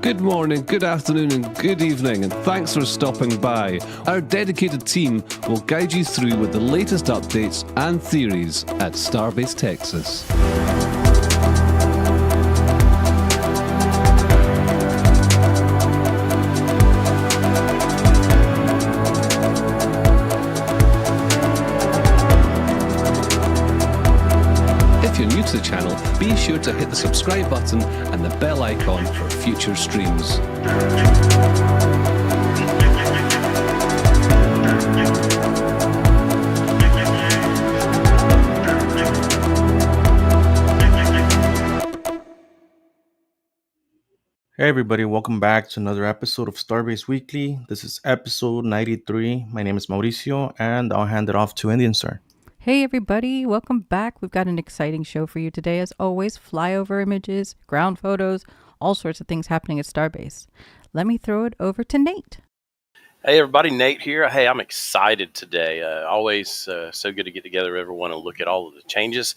Good morning, good afternoon, and good evening, and thanks for stopping by. Our dedicated team will guide you through with the latest updates and theories at Starbase, Texas. If you're new to the channel, be sure to hit the subscribe button and the bell icon for future streams. Hey everybody, welcome back to another episode of Starbase Weekly. This is episode 93. My name is Mauricio, and I'll hand it off to Indian Sir. Hey everybody, welcome back. We've got an exciting show for you today. As always, flyover images, ground photos, all sorts of things happening at Starbase. Let me throw it over to Nate. Hey everybody, Nate here. Hey, I'm excited today. Always so good to get together everyone and look at all of the changes,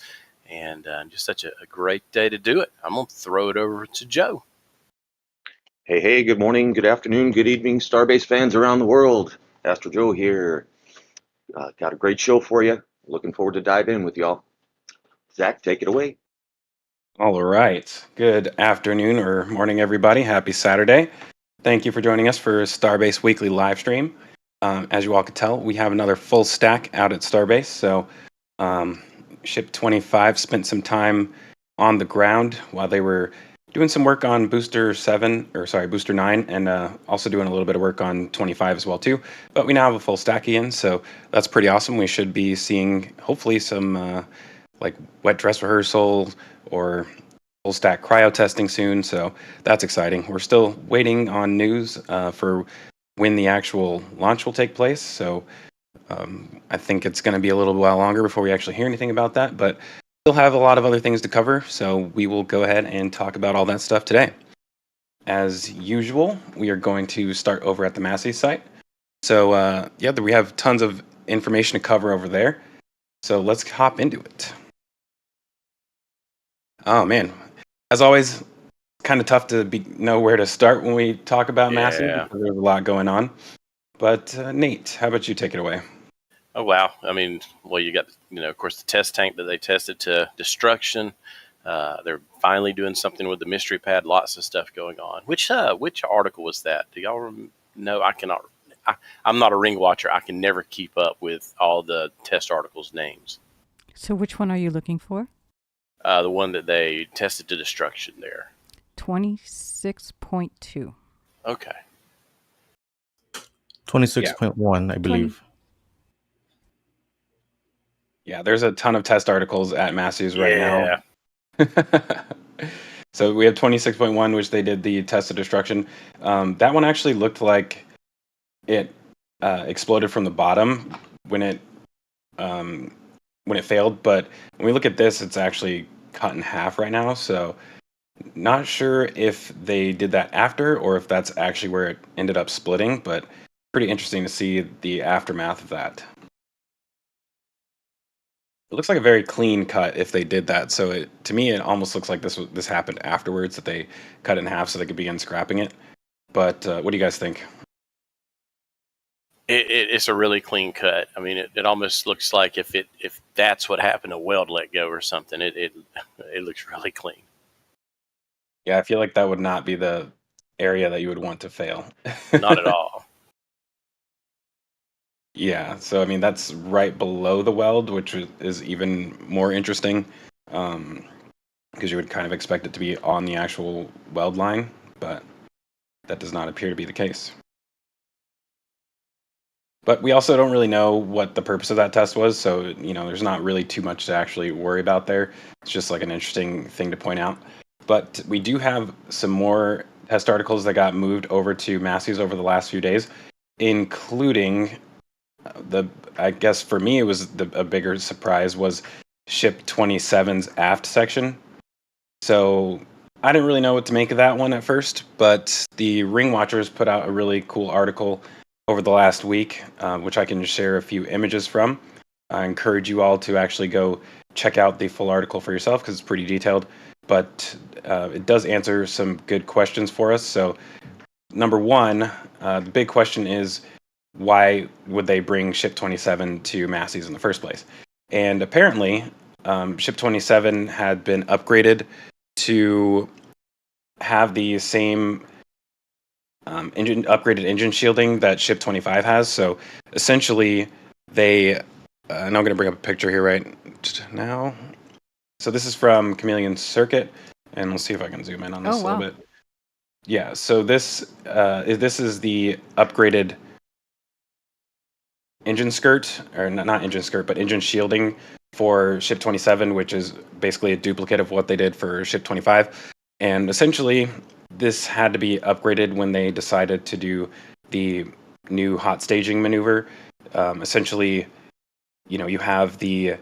and just such a great day to do it. I'm going to throw it over to Joe. Hey, good morning, good afternoon, good evening, Starbase fans around the world. Astro Joe here. Got a great show for you. Looking forward to dive in with y'all. Zach, take it away. All right. Good afternoon or morning, everybody. Happy Saturday. Thank you for joining us for Starbase Weekly live stream. As you all can tell, we have another full stack out at Starbase. So Ship 25 spent some time on the ground while they were doing some work on Booster 9, and also doing a little bit of work on 25 as well too. But we now have a full stack again, so that's pretty awesome. We should be seeing hopefully some like wet dress rehearsal or full stack cryo testing soon. So that's exciting. We're still waiting on news for when the actual launch will take place. So I think it's going to be a little while longer before we actually hear anything about that, but still have a lot of other things to cover, so we will go ahead and talk about all that stuff today. As usual, we are going to start over at the Massie site. So we have tons of information to cover over there. So let's hop into it. Oh man, as always, kind of tough to know where to start when we talk about Massie, because there's a lot going on. But Nate, how about you take it away? Oh, wow. I mean, well, you got, of course, the test tank that they tested to destruction. They're finally doing something with the mystery pad. Lots of stuff going on. Which article was that? Do y'all know? I cannot. I'm not a ring watcher. I can never keep up with all the test articles' names. So which one are you looking for? The one that they tested to destruction there. 26.2. Okay. 26.1, I believe. Yeah, there's a ton of test articles at Massey's right now. So we have 26.1, which they did the test of destruction. That one actually looked like it exploded from the bottom when it failed. But when we look at this, it's actually cut in half right now. So not sure if they did that after or if that's actually where it ended up splitting, but pretty interesting to see the aftermath of that. It looks like a very clean cut if they did that. So to me, it almost looks like this happened afterwards, that they cut it in half so they could begin scrapping it. But what do you guys think? It's a really clean cut. I mean, it almost looks like if that's what happened, a weld let go or something. It looks really clean. Yeah, I feel like that would not be the area that you would want to fail. Not at all. Yeah, so I mean that's right below the weld, which is even more interesting, because you would kind of expect it to be on the actual weld line, but that does not appear to be the case. But we also don't really know what the purpose of that test was, so there's not really too much to actually worry about there. It's just like an interesting thing to point out. But we do have some more test articles that got moved over to Massey's over the last few days, including I guess for me it was a bigger surprise was Ship 27's aft section. So I didn't really know what to make of that one at first, but the Ring Watchers put out a really cool article over the last week, which I can share a few images from. I encourage you all to actually go check out the full article for yourself because it's pretty detailed, but it does answer some good questions for us. So number one, the big question is, why would they bring Ship 27 to Massey's in the first place? And apparently, Ship 27 had been upgraded to have the same upgraded engine shielding that Ship 25 has. So essentially, and I'm going to bring up a picture here right now. So this is from Chameleon Circuit, and let's see if I can zoom in on this a little bit. Yeah, so this is the upgraded engine skirt, or not engine skirt, but engine shielding for Ship 27, which is basically a duplicate of what they did for Ship 25. And essentially, this had to be upgraded when they decided to do the new hot staging maneuver. Essentially, you have the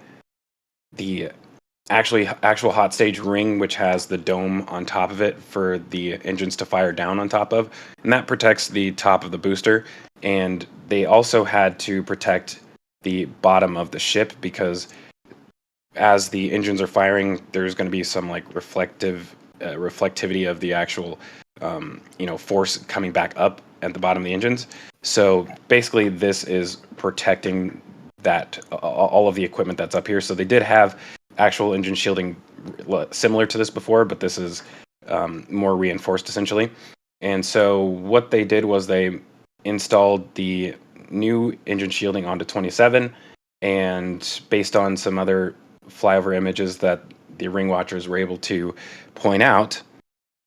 actual hot stage ring, which has the dome on top of it for the engines to fire down on top of, and that protects the top of the booster. And they also had to protect the bottom of the ship because as the engines are firing, there's going to be some like reflectivity of the actual force coming back up at the bottom of the engines. So basically, this is protecting that all of the equipment that's up here. So they did have actual engine shielding similar to this before, but this is more reinforced essentially. And so what they did was they installed the new engine shielding onto 27, and based on some other flyover images that the Ring Watchers were able to point out,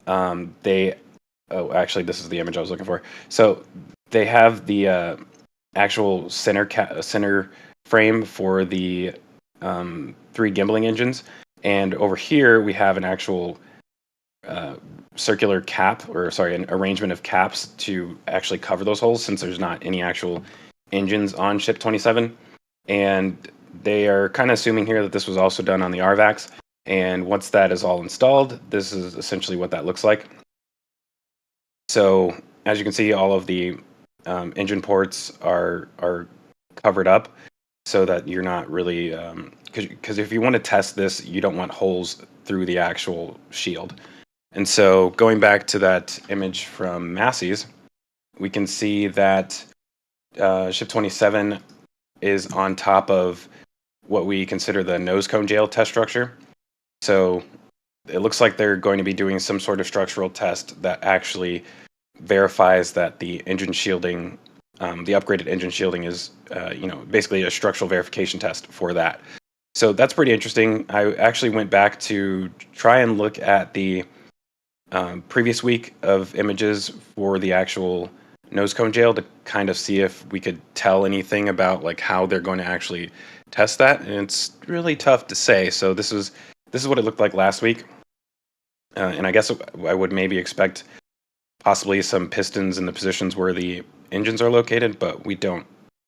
actually this is the image I was looking for. So they have the actual center frame for the 3 gimbling engines, and over here we have an actual circular cap, an arrangement of caps to actually cover those holes, since there's not any actual engines on Ship 27. And they are kind of assuming here that this was also done on the RVACs, and once that is all installed, this is essentially what that looks like. So as you can see, all of the engine ports are covered up so that you're not really because if you want to test this, you don't want holes through the actual shield. And so going back to that image from Massey's, we can see that Ship 27 is on top of what we consider the nose cone jail test structure. So it looks like they're going to be doing some sort of structural test that actually verifies that the engine shielding, the upgraded engine shielding is, basically a structural verification test for that. So that's pretty interesting. I actually went back to try and look at the previous week of images for the actual nose cone jail to kind of see if we could tell anything about like how they're going to actually test that, and it's really tough to say. So this is what it looked like last week, and I guess I would maybe expect possibly some pistons in the positions where the engines are located, but we don't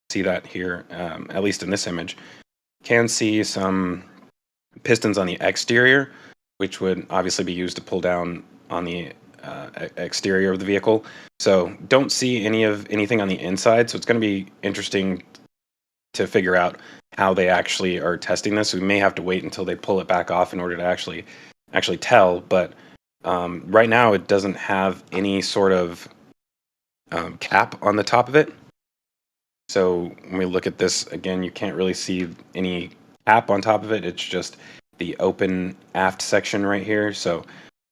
see that here, at least in this image. Can see some pistons on the exterior, which would obviously be used to pull down on the exterior of the vehicle. So don't see anything on the inside. So it's going to be interesting to figure out how they actually are testing this. We may have to wait until they pull it back off in order to actually tell. But right now, it doesn't have any sort of cap on the top of it. So when we look at this again, you can't really see any cap on top of it. It's just the open aft section right here. So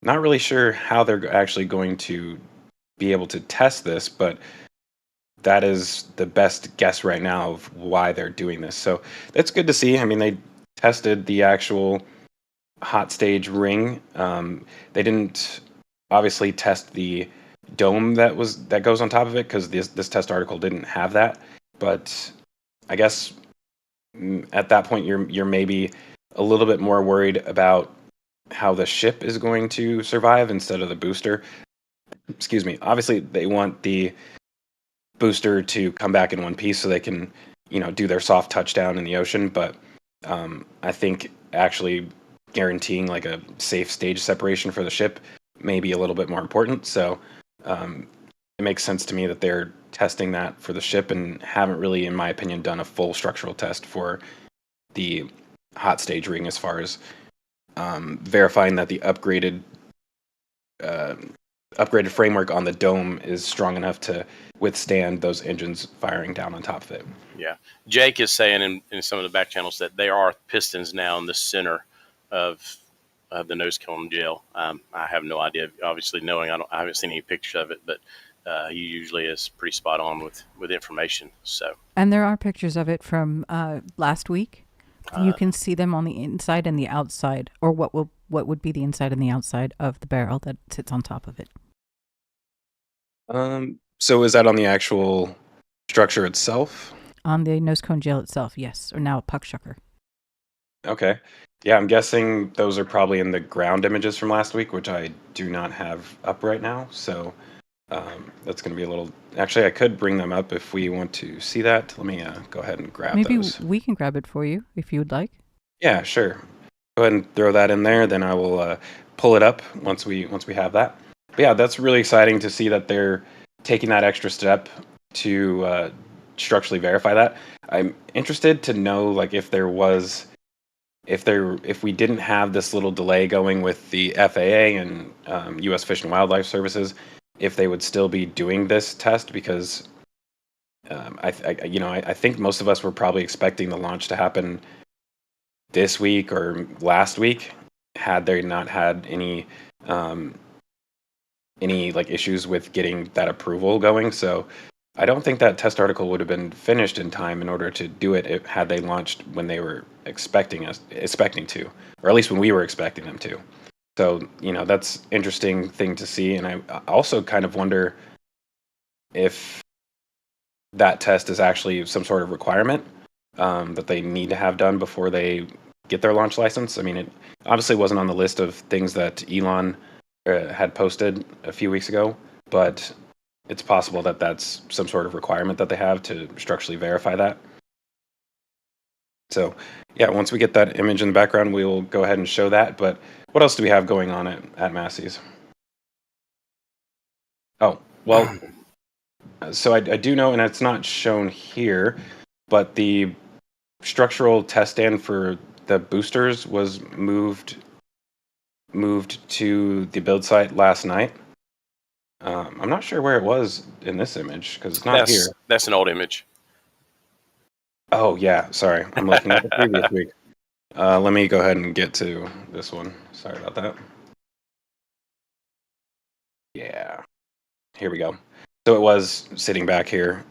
not really sure how they're actually going to be able to test this, but that is the best guess right now of why they're doing this. So that's good to see. I mean, they tested the actual hot stage ring. They didn't obviously test the dome that goes on top of it, because this test article didn't have that. But I guess at that point you're maybe a little bit more worried about how the ship is going to survive instead of the booster. Excuse me. Obviously, they want the booster to come back in one piece so they can, do their soft touchdown in the ocean. But I think actually guaranteeing like a safe stage separation for the ship may be a little bit more important. So it makes sense to me that they're testing that for the ship and haven't really, in my opinion, done a full structural test for the hot stage ring as far as verifying that the upgraded framework on the dome is strong enough to withstand those engines firing down on top of it. Yeah. Jake is saying in some of the back channels that there are pistons now in the center of the nose cone gel. I have no idea. Obviously, knowing I haven't seen any pictures of it, but he usually is pretty spot on with information. So. And there are pictures of it from last week. You can see them on the inside and the outside, or what would be the inside and the outside of the barrel that sits on top of it. So is that on the actual structure itself? On the nose cone gel itself, yes, or now a puck shucker. Okay. Yeah, I'm guessing those are probably in the ground images from last week, which I do not have up right now. So that's going to be a little... Actually, I could bring them up if we want to see that. Let me go ahead and grab those. Maybe we can grab it for you if you would like. Yeah, sure. Go ahead and throw that in there. Then I will pull it up once we have that. But yeah, that's really exciting to see that they're taking that extra step to structurally verify that. I'm interested to know, like, if we didn't have this little delay going with the FAA and U.S. Fish and Wildlife Services, if they would still be doing this test, because I think most of us were probably expecting the launch to happen this week or last week, had they not had any like issues with getting that approval going. So I don't think that test article would have been finished in time in order to do it had they launched when they were expecting to, or at least when we were expecting them to. So, that's interesting thing to see. And I also kind of wonder if that test is actually some sort of requirement that they need to have done before they get their launch license. I mean, it obviously wasn't on the list of things that Elon had posted a few weeks ago, but it's possible that that's some sort of requirement that they have to structurally verify that. So, yeah, once we get that image in the background, we will go ahead and show that. But what else do we have going on at Massie's? Oh, well, so I do know, and it's not shown here, but the structural test stand for the boosters was moved to the build site last night. I'm not sure where it was in this image because it's not here. That's an old image. Oh, yeah. Sorry. I'm looking at the previous week. Let me go ahead and get to this one. Sorry about that. Yeah. Here we go. So it was sitting back here,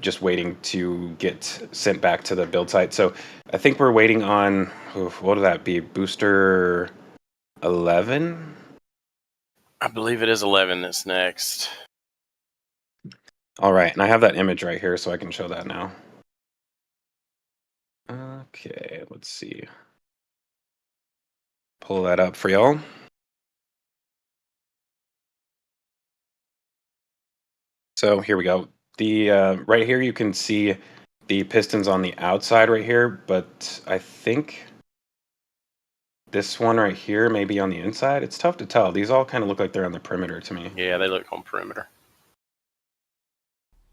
just waiting to get sent back to the build site. So I think we're waiting on, what would that be? Booster 11? I believe it is 11 that's next. All right. And I have that image right here, so I can show that now. Okay, let's see. Pull that up for y'all. So here we go. The right here you can see the pistons on the outside right here, but I think this one right here may be on the inside. It's tough to tell. These all kind of look like they're on the perimeter to me. Yeah, they look on perimeter.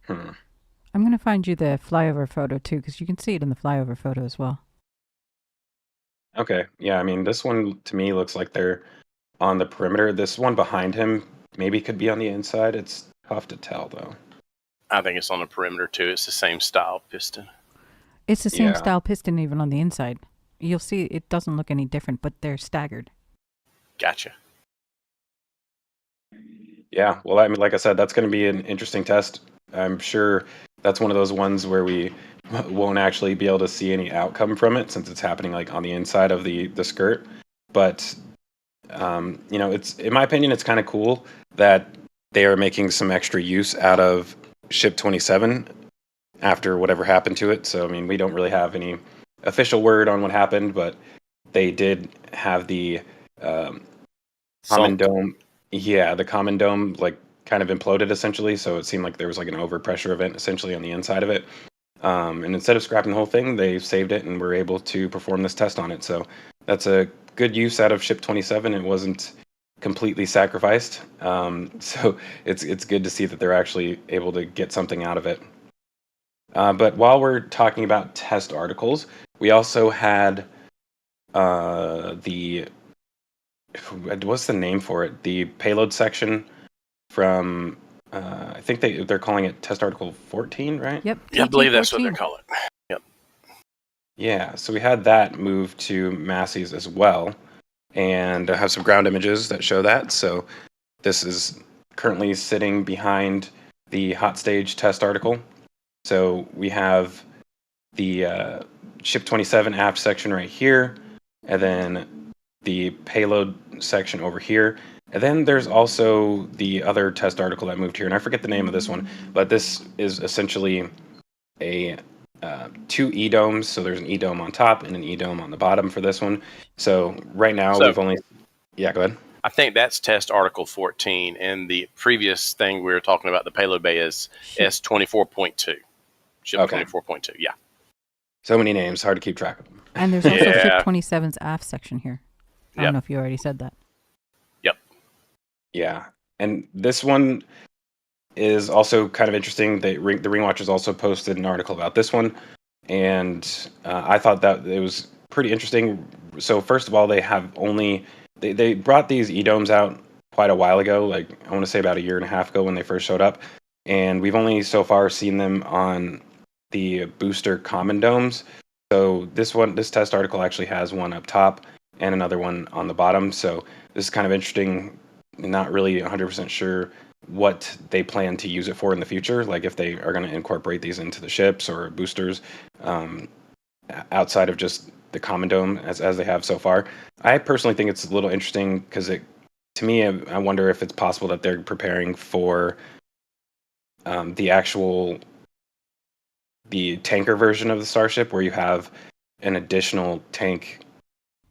I'm going to find you the flyover photo too, because you can see it in the flyover photo as well. Okay. Yeah, I mean, this one to me looks like they're on the perimeter. This one behind him maybe could be on the inside. It's tough to tell though. I think it's on the perimeter too. It's the same style piston. It's the same Yeah. style piston even on the inside. You'll see it doesn't look any different, but they're staggered. Gotcha. Yeah, well, I mean, like I said, that's going to be an interesting test. I'm sure that's one of those ones where we won't actually be able to see any outcome from it since it's happening like on the inside of the skirt. But you know, it's in my opinion, it's kind of cool that they are making some extra use out of Ship 27 after whatever happened to it. So I mean, we don't really have any official word on what happened, but they did have the common dome. Yeah, the common dome like kind of imploded essentially, so it seemed like there was like an overpressure event essentially on the inside of it. And instead of scrapping the whole thing, they saved it and were able to perform this test on it. So that's a good use out of Ship 27. It wasn't completely sacrificed. So it's good to see that they're actually able to get something out of it. But while we're talking about test articles, we also had what's the name for it? The payload section from I think they're calling it test article 14, right? Yep. Yeah, I believe that's what they're TT14. calling it. Yep. Yeah, so we had that move to Massie's as well, and I have some ground images that show that. So this is currently sitting behind the hot stage test article. So we have the Ship 27 aft section right here, and then the payload section over here. And then there's also the other test article that moved here, and I forget the name of this one, but this is essentially a two E-domes. So there's an E-dome on top and an E-dome on the bottom for this one. So right now we've only... Yeah, go ahead. I think that's test article 14, and the previous thing we were talking about, the payload bay, is S24.2. Ship Okay. 24.2, yeah. So many names, hard to keep track of them. And there's also Yeah. Ship 27's aft section here. I Yep. don't know if you already said that. Yep. Yeah, and this one is also kind of interesting. The Ring Watchers also posted an article about this one, and I thought that it was pretty interesting. So first of all, they brought these E-domes out quite a while ago, like I want to say about a year and a half ago when they first showed up, and we've only so far seen them on the booster common domes. So this test article actually has one up top and another one on the bottom. So this is kind of interesting. Not really 100% sure what they plan to use it for in the future, like if they are going to incorporate these into the ships or boosters outside of just the common dome as they have so far. I personally think it's a little interesting because to me, I wonder if it's possible that they're preparing for the tanker version of the Starship, where you have an additional tank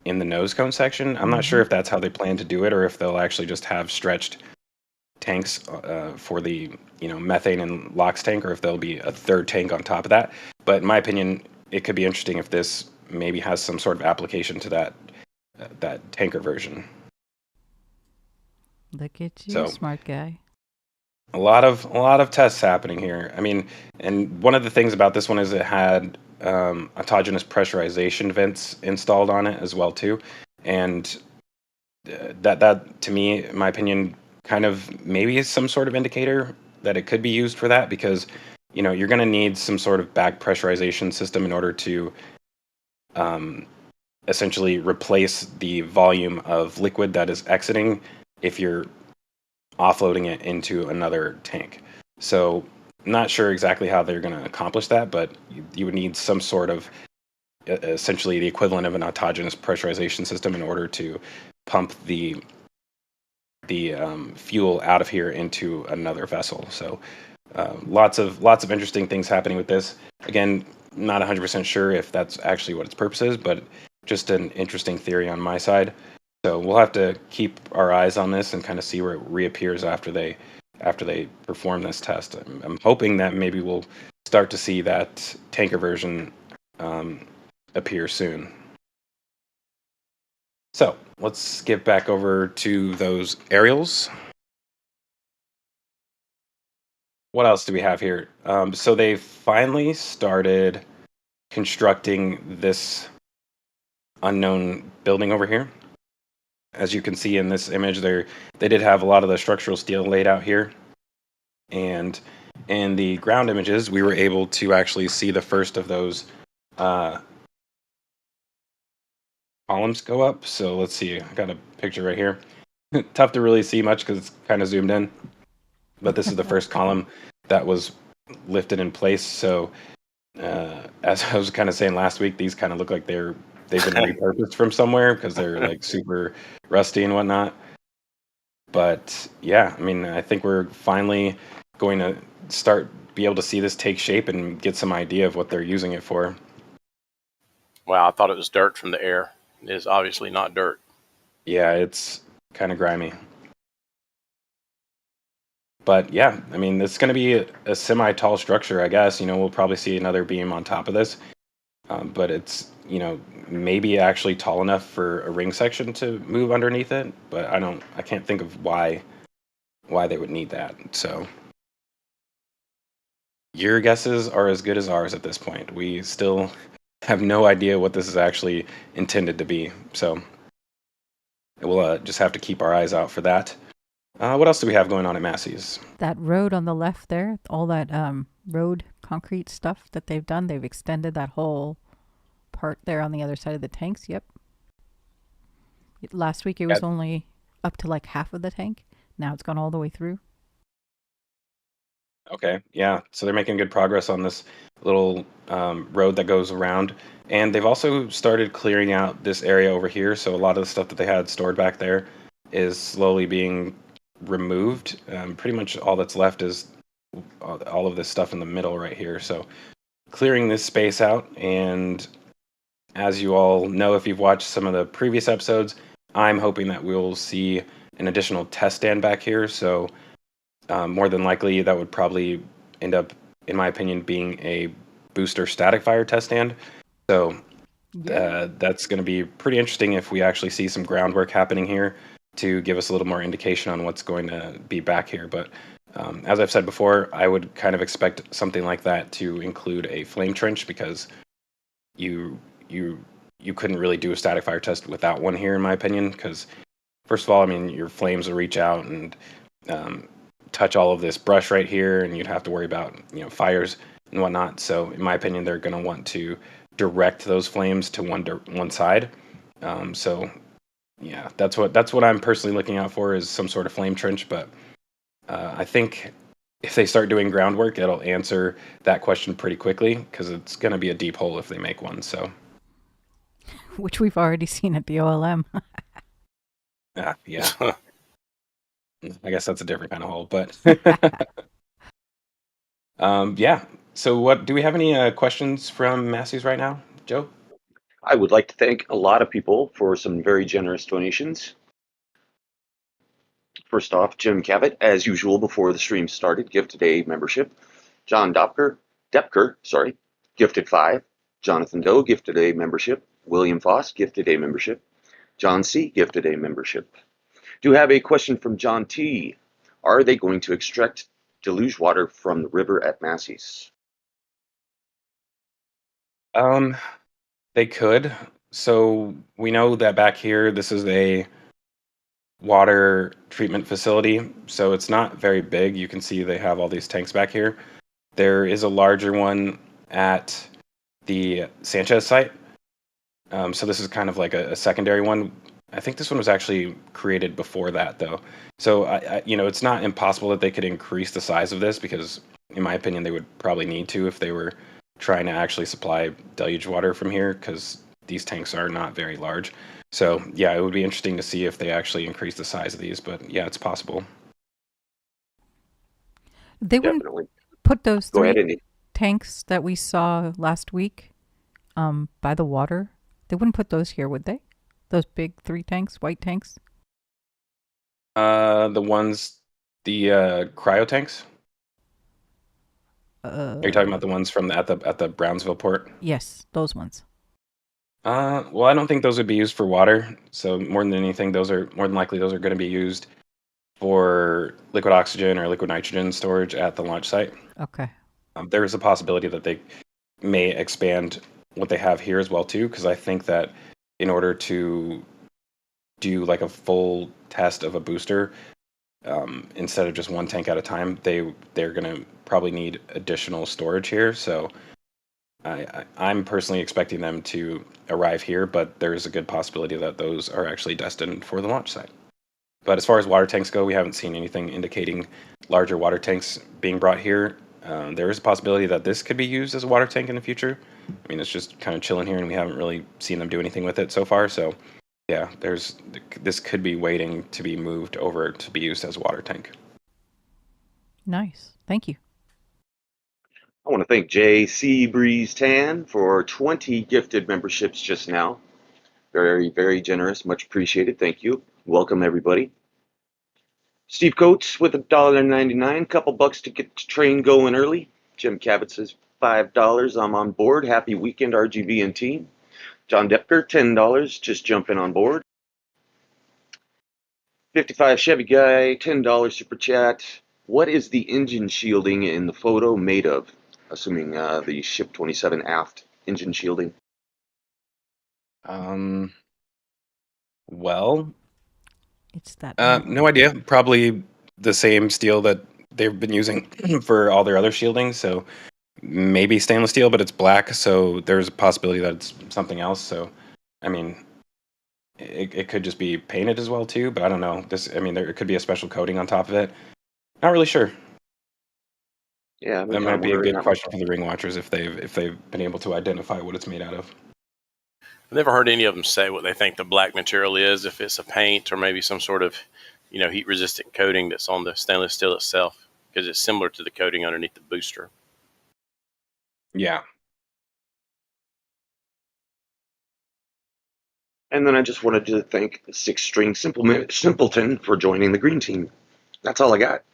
in the nose cone section. I'm not sure if that's how they plan to do it, or if they'll actually just have stretched tanks for the methane and LOX tank, or if there'll be a third tank on top of that. But in my opinion, it could be interesting if this maybe has some sort of application to that tanker version. Look at you, So- smart guy. A lot of tests happening here. I mean, and one of the things about this one is it had autogenous pressurization vents installed on it as well too, and that to me, in my opinion, kind of maybe is some sort of indicator that it could be used for that, because you're going to need some sort of back pressurization system in order to essentially replace the volume of liquid that is exiting if you're offloading it into another tank. So not sure exactly how they're going to accomplish that, but you would need some sort of essentially the equivalent of an autogenous pressurization system in order to pump the fuel out of here into another vessel. So lots of interesting things happening with this. Again, not 100% sure if that's actually what its purpose is, but just an interesting theory on my side. So we'll have to keep our eyes on this and kind of see where it reappears after they after they perform this test. I'm hoping that maybe we'll start to see that tanker version appear soon. So let's get back over to those aerials. What else do we have here? So they finally started constructing this unknown building over here. As you can see in this image, they did have a lot of the structural steel laid out here. And in the ground images, we were able to actually see the first of those columns go up. So let's see, I got a picture right here. Tough to really see much because it's kind of zoomed in. But this is the first column that was lifted in place. So as I was kind of saying last week, these kind of look like they've been repurposed from somewhere because they're like super rusty and whatnot. But yeah, I mean, I think we're finally going to be able to see this take shape and get some idea of what they're using it for. Wow, I thought it was dirt from the air. It is obviously not dirt. Yeah, it's kind of grimy. But yeah, I mean, it's going to be a semi-tall structure, I guess. We'll probably see another beam on top of this. But it's, maybe actually tall enough for a ring section to move underneath it. But I can't think of why they would need that. So your guesses are as good as ours at this point. We still have no idea what this is actually intended to be. So we'll just have to keep our eyes out for that. What else do we have going on at Massie's? That road on the left there, all that road concrete stuff that they've done, they've extended that whole part there on the other side of the tanks. Yep. Last week it was only up to like half of the tank. Now it's gone all the way through. Okay, yeah. So they're making good progress on this little road that goes around. And they've also started clearing out this area over here. So a lot of the stuff that they had stored back there is slowly being removed. Pretty much all that's left is all of this stuff in the middle right here. So clearing this space out. And as you all know, if you've watched some of the previous episodes, I'm hoping that we'll see an additional test stand back here. So more than likely, that would probably end up, in my opinion, being a booster static fire test stand. So that's going to be pretty interesting if we actually see some groundwork happening here to give us a little more indication on what's going to be back here. But as I've said before, I would kind of expect something like that to include a flame trench, because you couldn't really do a static fire test without one here, in my opinion, because first of all, I mean, your flames will reach out and touch all of this brush right here, and you'd have to worry about fires and whatnot. So in my opinion, they're going to want to direct those flames to one side. So yeah, that's what I'm personally looking out for, is some sort of flame trench. But I think if they start doing groundwork, it'll answer that question pretty quickly, because it's going to be a deep hole if they make one. So, which we've already seen at the OLM. Yeah. I guess that's a different kind of hole, but yeah. So what do we have any questions from Massey's right now, Joe? I would like to thank a lot of people for some very generous donations. First off, Jim Cavett, as usual before the stream started, gifted a membership. John Depker, gifted 5. Jonathan Doe gifted a membership. William Foss gifted a membership. John C. gifted a membership. Do have a question from John T. Are they going to extract deluge water from the river at Massey's? They could. So we know that back here, this is a water treatment facility. So it's not very big. You can see they have all these tanks back here. There is a larger one at the Sanchez site. So this is kind of like a secondary one. I think this one was actually created before that, though. So it's not impossible that they could increase the size of this, because in my opinion, they would probably need to if they were trying to actually supply deluge water from here, because these tanks are not very large. So yeah, it would be interesting to see if they actually increase the size of these, but yeah, it's possible. They wouldn't Definitely. put those Go ahead, 3 Indy. tanks that we saw last week by the water. They wouldn't put those here, would they? Those big 3 tanks, white tanks? The ones The cryo tanks? Are you talking about the ones from at the Brownsville port? Yes, those ones. Well, I don't think those would be used for water. So more than anything, those are more than likely those are going to be used for liquid oxygen or liquid nitrogen storage at the launch site. Okay. There is a possibility that they may expand what they have here as well too, because I think that in order to do like a full test of a booster, instead of just one tank at a time, they're going to probably need additional storage here. So I'm personally expecting them to arrive here, but there's a good possibility that those are actually destined for the launch site. But as far as water tanks go, we haven't seen anything indicating larger water tanks being brought here. There is a possibility that this could be used as a water tank in the future. I mean, it's just kind of chilling here, and we haven't really seen them do anything with it so far. So, yeah, this could be waiting to be moved over to be used as a water tank. Nice. Thank you. I want to thank J.C. Breeze Tan for 20 gifted memberships just now. Very, very generous. Much appreciated. Thank you. Welcome, everybody. Steve Coates with $1.99. Couple bucks to get the train going early. Jim Cabot says $5. I'm on board. Happy weekend, RGV and team. John Depker, $10. Just jumping on board. 55 Chevy Guy, $10 super chat. What is the engine shielding in the photo made of? Assuming the Ship 27 aft engine shielding. Well, It's that. no idea. Probably the same steel that they've been using for all their other shielding. So maybe stainless steel, but it's black. So there's a possibility that it's something else. So, I mean, it could just be painted as well too. But I don't know. There could be a special coating on top of it. Not really sure. Yeah, That might be a good question for the ring watchers if they've been able to identify what it's made out of. I've never heard any of them say what they think the black material is, if it's a paint or maybe some sort of, heat resistant coating that's on the stainless steel itself, because it's similar to the coating underneath the booster. Yeah. And then I just wanted to thank the Six String Simpleton for joining the green team. That's all I got.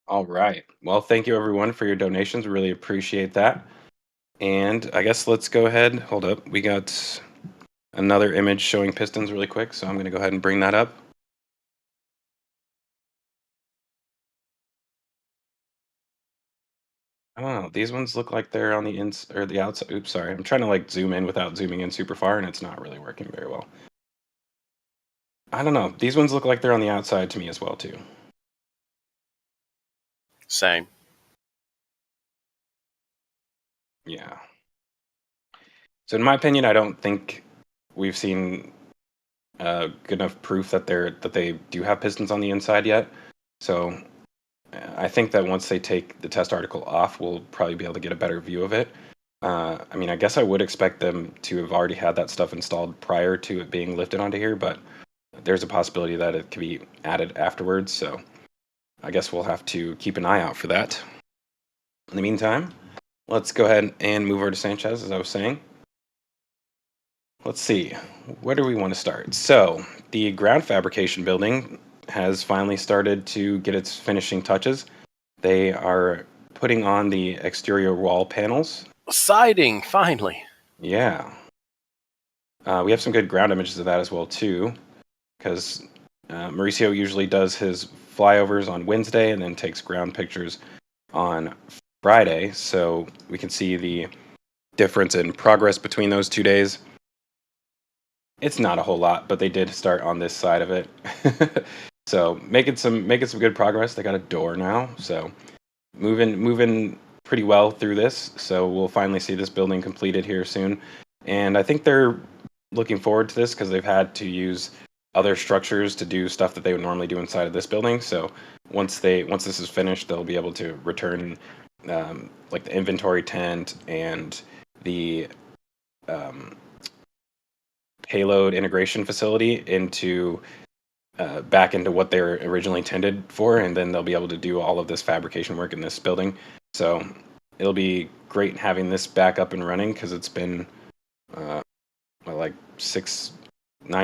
All right. Well, thank you everyone for your donations. Really appreciate that. And I guess let's go ahead. Hold up. We got another image showing pistons really quick, so I'm going to go ahead and bring that up. Oh, these ones look like they're on the or the outside. Oops, sorry. I'm trying to zoom in without zooming in super far, and it's not really working very well. I don't know. These ones look like they're on the outside to me as well too. Same. Yeah. So in my opinion, I don't think we've seen good enough proof that they do have pistons on the inside yet. So I think that once they take the test article off, we'll probably be able to get a better view of it. I guess I would expect them to have already had that stuff installed prior to it being lifted onto here, but there's a possibility that it could be added afterwards. So I guess we'll have to keep an eye out for that. In the meantime, let's go ahead and move over to Sanchez, as I was saying. Let's see, where do we want to start? So the ground fabrication building has finally started to get its finishing touches. They are putting on the exterior wall panels. Siding, finally. Yeah. We have some good ground images of that as well too, because Mauricio usually does his flyovers on Wednesday and then takes ground pictures on Friday, so we can see the difference in progress between those 2 days. It's not a whole lot, but they did start on this side of it. So making some good progress. They got a door now, so moving pretty well through this. So we'll finally see this building completed here soon. And I think they're looking forward to this because they've had to use other structures to do stuff that they would normally do inside of this building. So once this is finished, they'll be able to return the inventory tent and the payload integration facility back into what they were originally intended for, and then they'll be able to do all of this fabrication work in this building. So it'll be great having this back up and running because it's been 6-9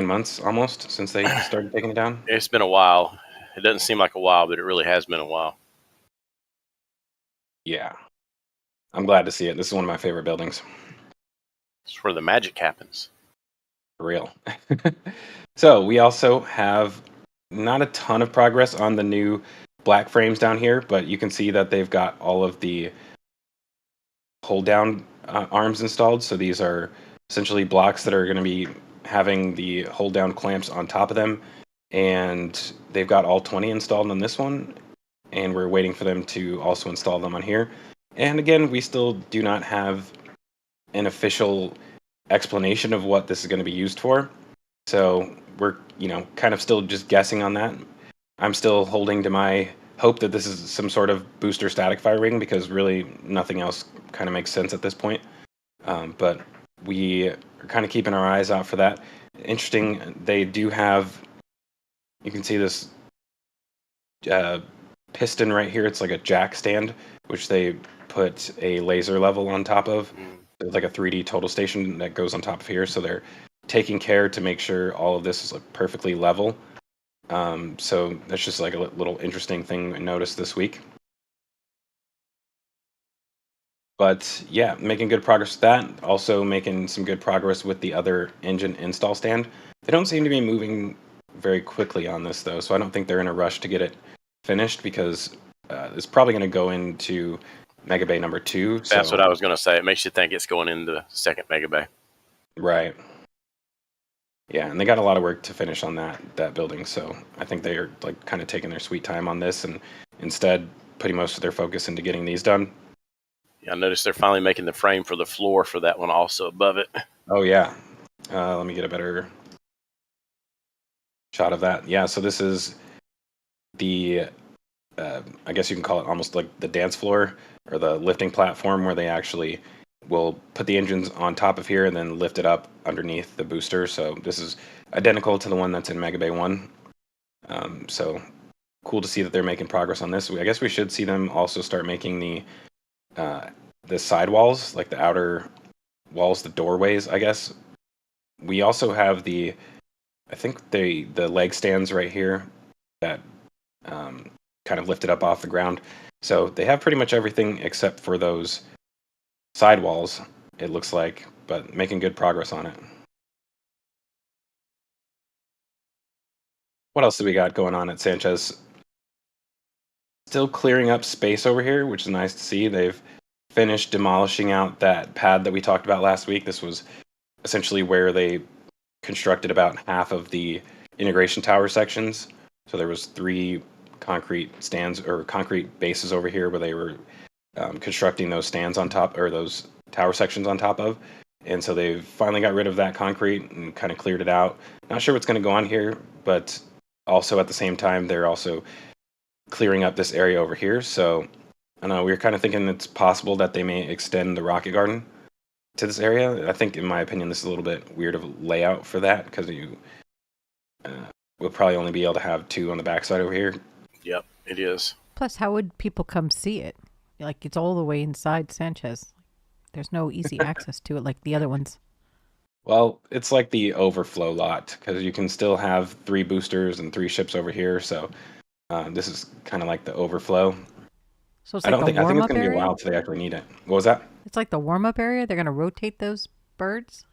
months almost since they started taking it down. It's been a while. It doesn't seem like a while, but it really has been a while. Yeah. I'm glad to see it. This is one of my favorite buildings. It's where the magic happens. For real. So we also have not a ton of progress on the new black frames down here, but you can see that they've got all of the hold down arms installed. So these are essentially blocks that are going to be having the hold down clamps on top of them. And they've got all 20 installed on this one. And we're waiting for them to also install them on here. And again, we still do not have an official explanation of what this is going to be used for. So we're, kind of still just guessing on that. I'm still holding to my hope that this is some sort of booster static fire ring, because really nothing else kind of makes sense at this point. But we are kind of keeping our eyes out for that. Interesting, they do have, you can see this piston right here. It's like a jack stand, which they put a laser level on top of. There's like a 3D total station that goes on top of here. So they're taking care to make sure all of this is like perfectly level. So that's just like a little interesting thing I noticed this week. But yeah, making good progress with that. Also making some good progress with the other engine install stand. They don't seem to be moving very quickly on this though, so I don't think they're in a rush to get it finished, because it's probably going to go into Mega Bay number 2. That's what I was going to say. It makes you think it's going into the second Mega Bay. Right. Yeah, and they got a lot of work to finish on that building, so I think they are like kind of taking their sweet time on this, and instead putting most of their focus into getting these done. Yeah, I noticed they're finally making the frame for the floor for that one also above it. Oh yeah. Let me get a better shot of that. Yeah, so this is the I guess you can call it almost like the dance floor or the lifting platform, where they actually will put the engines on top of here and then lift it up underneath the booster. So this is identical to the one that's in Mega Bay 1. So cool to see that they're making progress on this. I guess we should see them also start making the side walls, like the outer walls, the doorways, I guess. We also have I think the leg stands right here that kind of lifted up off the ground. So they have pretty much everything except for those sidewalls, it looks like, but making good progress on it. What else do we got going on at Sanchez? Still clearing up space over here, which is nice to see. They've finished demolishing out that pad that we talked about last week. This was essentially where they constructed about half of the integration tower sections. So there was 3 concrete stands or concrete bases over here where they were constructing those stands on top, or those tower sections on top of. And so they've finally got rid of that concrete and kind of cleared it out. Not sure what's going to go on here, but also at the same time, they're also clearing up this area over here. So I don't know, we were kind of thinking it's possible that they may extend the rocket garden to this area. I think, in my opinion, this is a little bit weird of a layout for that, because you will probably only be able to have 2 on the backside over here. Yep, it is. Plus, how would people come see it? Like, it's all the way inside Sanchez. There's no easy access to it like the other ones. Well, it's like the overflow lot, because you can still have 3 boosters and 3 ships over here. So this is kind of like the overflow. So it's I like think the it's warm-up going to be a area? while till they actually need it. What was that? It's like the warm-up area? They're going to rotate those birds?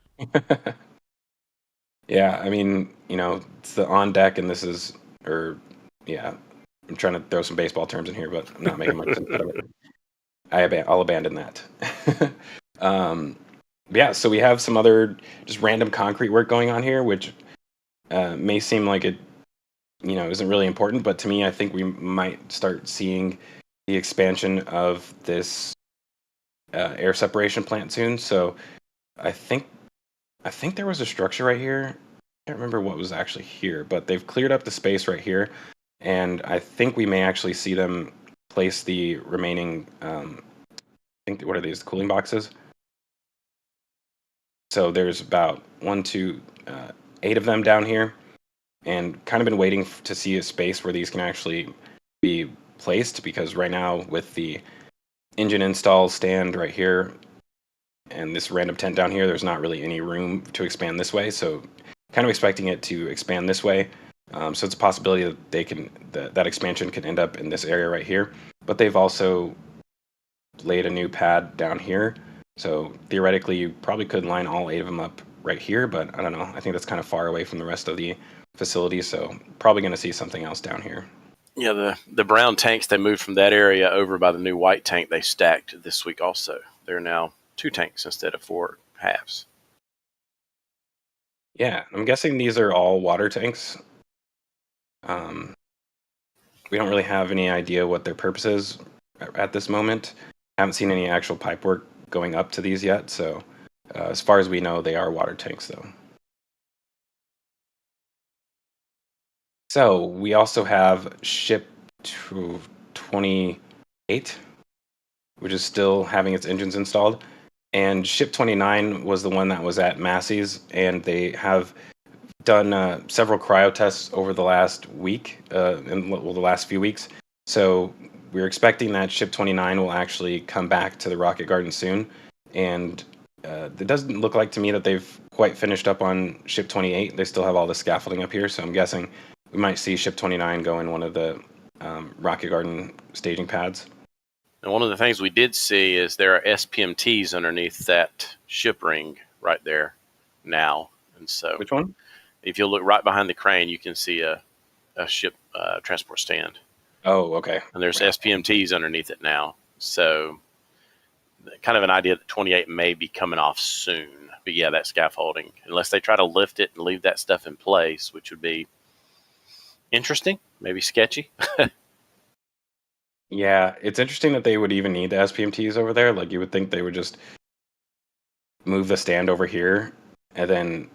Yeah, I mean, it's the on deck, and this is, yeah, I'm trying to throw some baseball terms in here, but I'm not making much sense out of it. I'll abandon that. Yeah, so we have some other just random concrete work going on here, which may seem like it, isn't really important, but to me, I think we might start seeing the expansion of this air separation plant soon. So I think there was a structure right here. I can't remember what was actually here, but they've cleared up the space right here, and I think we may actually see them place the remaining, what are these, the cooling boxes? So there's about 8 of them down here, and kind of been waiting to see a space where these can actually be placed, because right now with the engine install stand right here and this random tent down here, there's not really any room to expand this way. So kind of expecting it to expand this way. So it's a possibility that that expansion could end up in this area right here. But they've also laid a new pad down here. So theoretically, you probably could line all 8 of them up right here, but I don't know. I think that's kind of far away from the rest of the facility, so probably going to see something else down here. Yeah, the brown tanks they moved from that area over by the new white tank they stacked this week also. They're now 2 tanks instead of 4 halves. Yeah, I'm guessing these are all water tanks. We don't really have any idea what their purpose is at this moment. Haven't seen any actual pipe work going up to these yet, so as far as we know, they are water tanks, though. So we also have ship 28, which is still having its engines installed. And ship 29 was the one that was at Massie's, and they have done several cryo tests over the last week, the last few weeks. So we're expecting that ship 29 will actually come back to the rocket garden soon. And it doesn't look like to me that they've quite finished up on ship 28. They still have all the scaffolding up here, so I'm guessing we might see ship 29 go in one of the rocket garden staging pads. And one of the things we did see is there are SPMTs underneath that ship ring right there now. And so, Which one? if you look right behind the crane, you can see a ship transport stand. Oh, okay. And there's SPMTs underneath it now. So, kind of an idea that 28 may be coming off soon. But yeah, that scaffolding, unless they try to lift it and leave that stuff in place, which would be interesting, maybe sketchy. Yeah, it's interesting that they would even need the SPMTs over there. Like, you would think they would just move the stand over here and then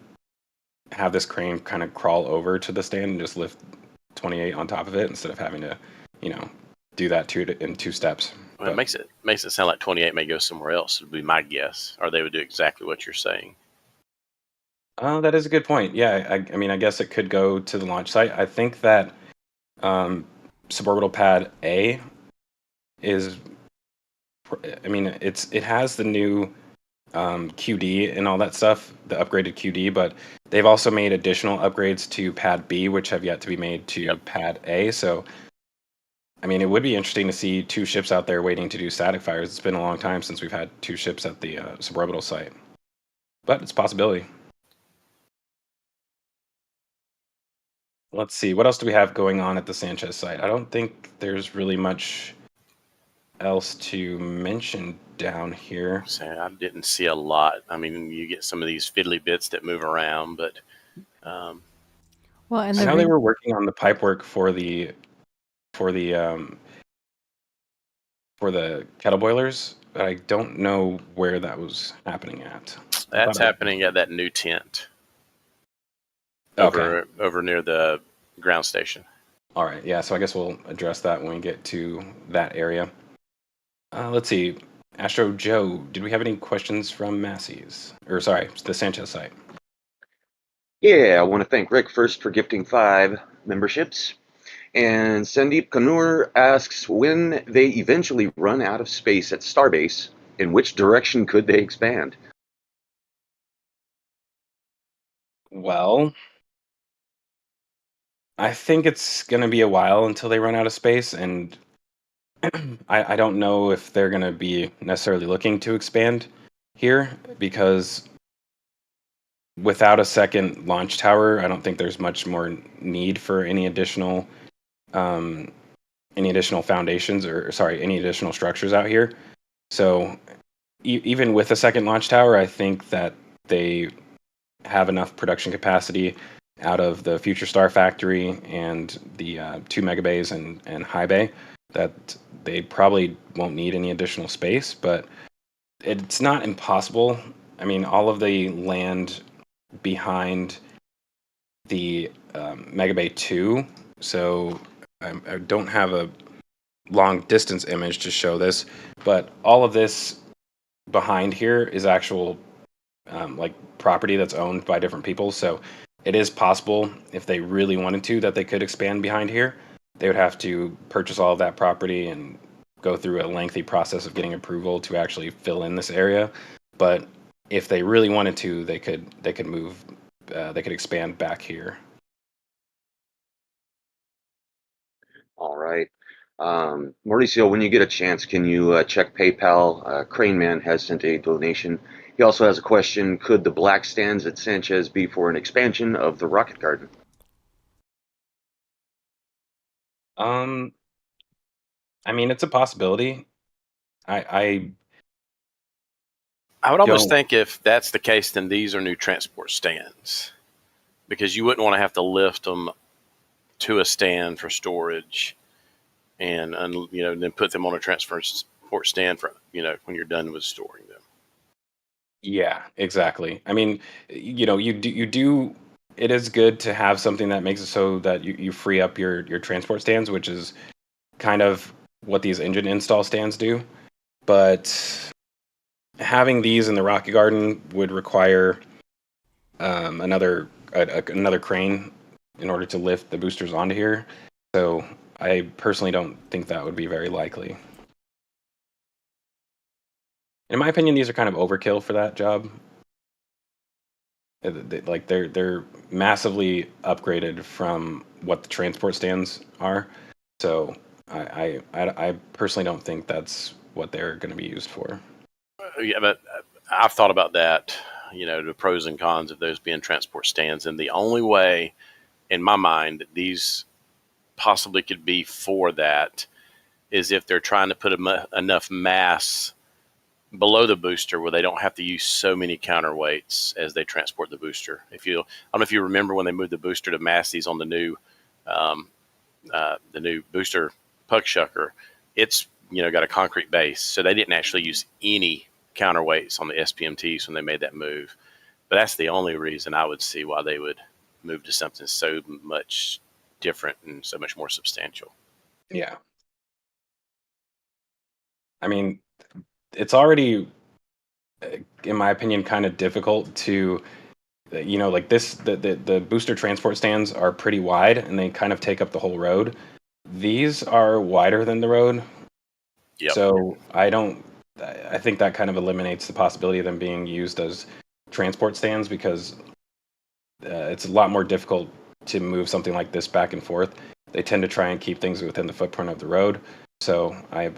have this crane kind of crawl over to the stand and just lift 28 on top of it instead of having to, do that in 2 steps. Well, it makes it sound like 28 may go somewhere else, would be my guess, or they would do exactly what you're saying. That is a good point. Yeah, I mean, I guess it could go to the launch site. I think that suborbital pad A is, I mean, it has the new QD and all that stuff, the upgraded QD, but they've also made additional upgrades to pad B, which have yet to be made to pad A. So, I mean, it would be interesting to see 2 ships out there waiting to do static fires. It's been a long time since we've had 2 ships at the suborbital site, but it's a possibility. Let's see, what else do we have going on at the Sanchez site? I don't think there's really much else to mention down here. So I didn't see a lot. I mean, you get some of these fiddly bits that move around, but Well, and I know they were working on the pipe work for the kettle boilers, but I don't know where that was happening at. that's happening at that new tent Okay. over near the ground station. All right. Yeah. So I guess we'll address that when we get to that area. Let's see. Astro Joe, did we have any questions from Massie's? Or sorry, the Sanchez site? Yeah, I want to thank Rick first for gifting 5 memberships. And Sandeep Kanur asks when they eventually run out of space at Starbase, in which direction could they expand? Well, I think it's going to be a while until they run out of space, and I don't know if they're going to be necessarily looking to expand here, because without a second launch tower, I don't think there's much more need for any additional foundations, or sorry, any additional structures out here. So even with a second launch tower, I think that they have enough production capacity out of the Future Star factory and the 2 megabays and high bay that they probably won't need any additional space. But it's not impossible. I mean, all of the land behind the megabay 2, so I don't have a long distance image to show this, but all of this behind here is actual like property that's owned by different people. So it is possible, if they really wanted to, that they could expand behind here. They would have to purchase all of that property and go through a lengthy process of getting approval to actually fill in this area. But if they really wanted to, they could move, they could expand back here. All right. Mauricio, when you get a chance, can you check PayPal? Crane Man has sent a donation. He also has a question. Could the black stands at Sanchez be for an expansion of the rocket garden? Um, I mean, it's a possibility. I I would almost don't. think if that's the case, then these are new transport stands because you wouldn't want to have to lift them to a stand for storage and then put them on a transport stand for when you're done with storing them. Yeah, exactly. I mean, you do. It is good to have something that makes it so that you free up your transport stands, which is kind of what these engine install stands do. But having these in the Rocket Garden would require another crane in order to lift the boosters onto here. So I personally don't think that would be very likely. In my opinion, these are kind of overkill for that job. Like they're massively upgraded from what the transport stands are. So I personally don't think that's what they're going to be used for. Yeah, but I've thought about that. The pros and cons of those being transport stands, and the only way, in my mind, that these possibly could be for that is if they're trying to put enough mass below the booster where they don't have to use so many counterweights as they transport the booster. I don't know if you remember when they moved the booster to Massey's on um, the new booster puck shucker. It's got a concrete base, so they didn't actually use any counterweights on the SPMTs when they made that move. But that's the only reason I would see why they would move to something so much different and so much more substantial. Yeah. I mean, it's already, in my opinion, kind of difficult to, like this, the booster transport stands are pretty wide and they kind of take up the whole road. These are wider than the road. Yep. So I think that kind of eliminates the possibility of them being used as transport stands because it's a lot more difficult to move something like this back and forth. They tend to try and keep things within the footprint of the road. So I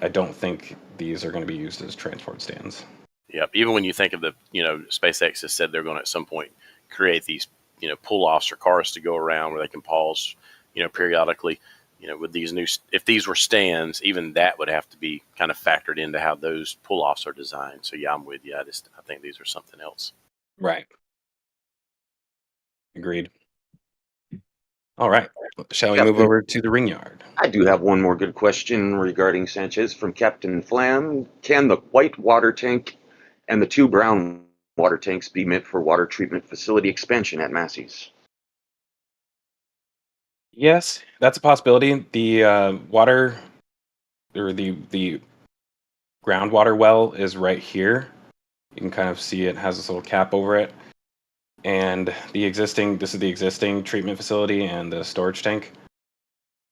don't think these are going to be used as transport stands. Yep. Even when you think of SpaceX has said they're going to at some point create these, pull offs or cars to go around where they can pause, periodically. With these if these were stands, even that would have to be kind of factored into how those pull offs are designed. So yeah, I'm with you. I think these are something else. Right. Agreed. All right. Shall we move Captain, over to the Ringyard? I do have one more good question regarding Sanchez from Captain Flam. Can the white water tank and the two brown water tanks be meant for water treatment facility expansion at Massey's? Yes, that's a possibility. The water or the groundwater well is right here. You can kind of see it has this little cap over it. And this is the existing treatment facility and the storage tank.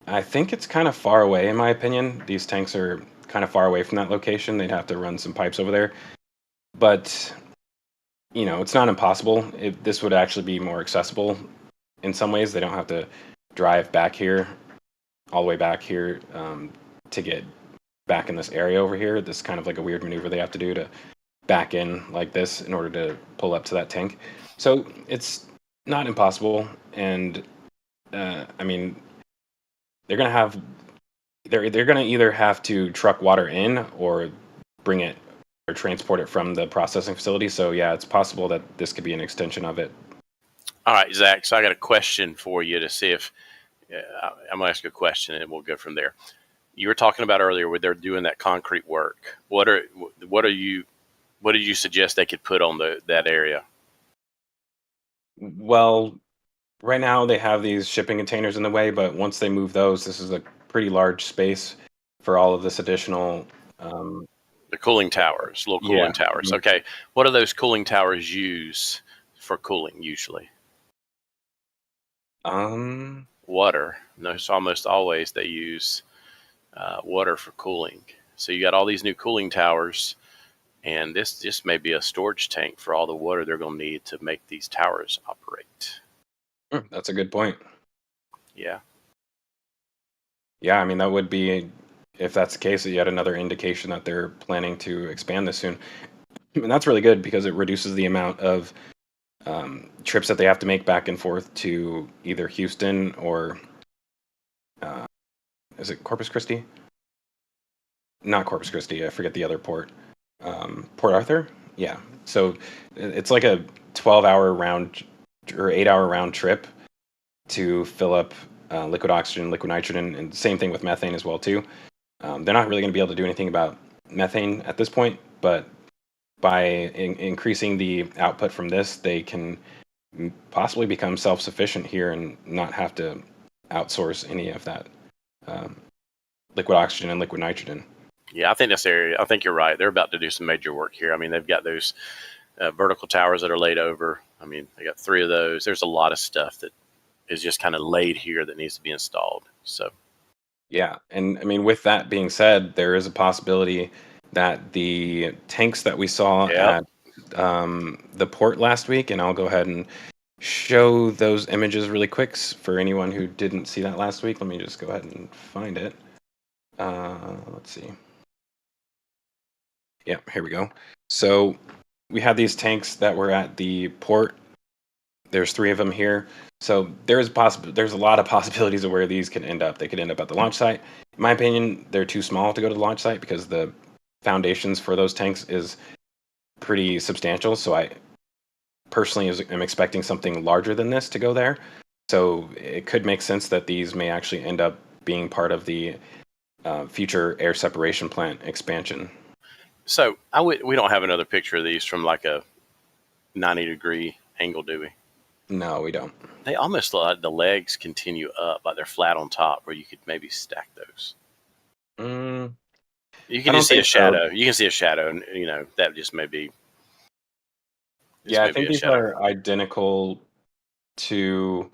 I think it's kind of far away, in my opinion. These tanks are kind of far away from that location. They'd have to run some pipes over there. But, it's not impossible. This would actually be more accessible in some ways. They don't have to drive back here, all the way back here, to get back in this area over here. This is kind of like a weird maneuver they have to do to back in like this in order to pull up to that tank. So it's not impossible. And, I mean, they're gonna have they're gonna either have to truck water in or bring it or transport it from the processing facility. So yeah, it's possible that this could be an extension of it. All right, Zach. So I got a question for you to see if I'm going to ask you a question and we'll go from there. You were talking about earlier where they're doing that concrete work. What did you suggest they could put on that area? Well, right now they have these shipping containers in the way, but once they move those, this is a pretty large space for all of this additional. The cooling towers, little Yeah. cooling towers. Okay, what do those cooling towers use for cooling usually? Water. No, it's almost always they use water for cooling. So you got all these new cooling towers, and this just may be a storage tank for all the water they're going to need to make these towers operate. That's a good point. Yeah. Yeah, I mean, that would be, if that's the case, yet another indication that they're planning to expand this soon. And that's really good because it reduces the amount of trips that they have to make back and forth to either Houston or uh, is it Corpus Christi? Not Corpus Christi. I forget the other port. Port Arthur. Yeah. So it's like a 12-hour round or 8-hour round trip to fill up liquid oxygen, liquid nitrogen, and same thing with methane as well too. They're not really going to be able to do anything about methane at this point, but by increasing the output from this, they can possibly become self-sufficient here and not have to outsource any of that um, liquid oxygen and liquid nitrogen. Yeah, I think this area. I think you're right. They're about to do some major work here. I mean, they've got those vertical towers that are laid over. I mean, they got 3 of those. There's a lot of stuff that is just kind of laid here that needs to be installed. So, Yeah, and I mean, with that being said, there is a possibility that the tanks that we saw yeah, at the port last week, and I'll go ahead and show those images really quick for anyone who didn't see that last week. Let me just go ahead and find it. Let's see. Yeah, here we go. So we had these tanks that were at the port. There's 3 of them here. So there's a lot of possibilities of where these could end up. They could end up at the launch site. In my opinion, they're too small to go to the launch site because the foundations for those tanks is pretty substantial. So I personally am expecting something larger than this to go there. So it could make sense that these may actually end up being part of the future air separation plant expansion. so we don't have another picture of these from like a 90-degree angle, do we? No, we don't. They almost look like the legs continue up, like they're flat on top, where you could maybe stack those. Mm, You I can don't just see a think so. shadow. You can see a shadow, and that just may be. Yeah, I think a these shadow. are identical to.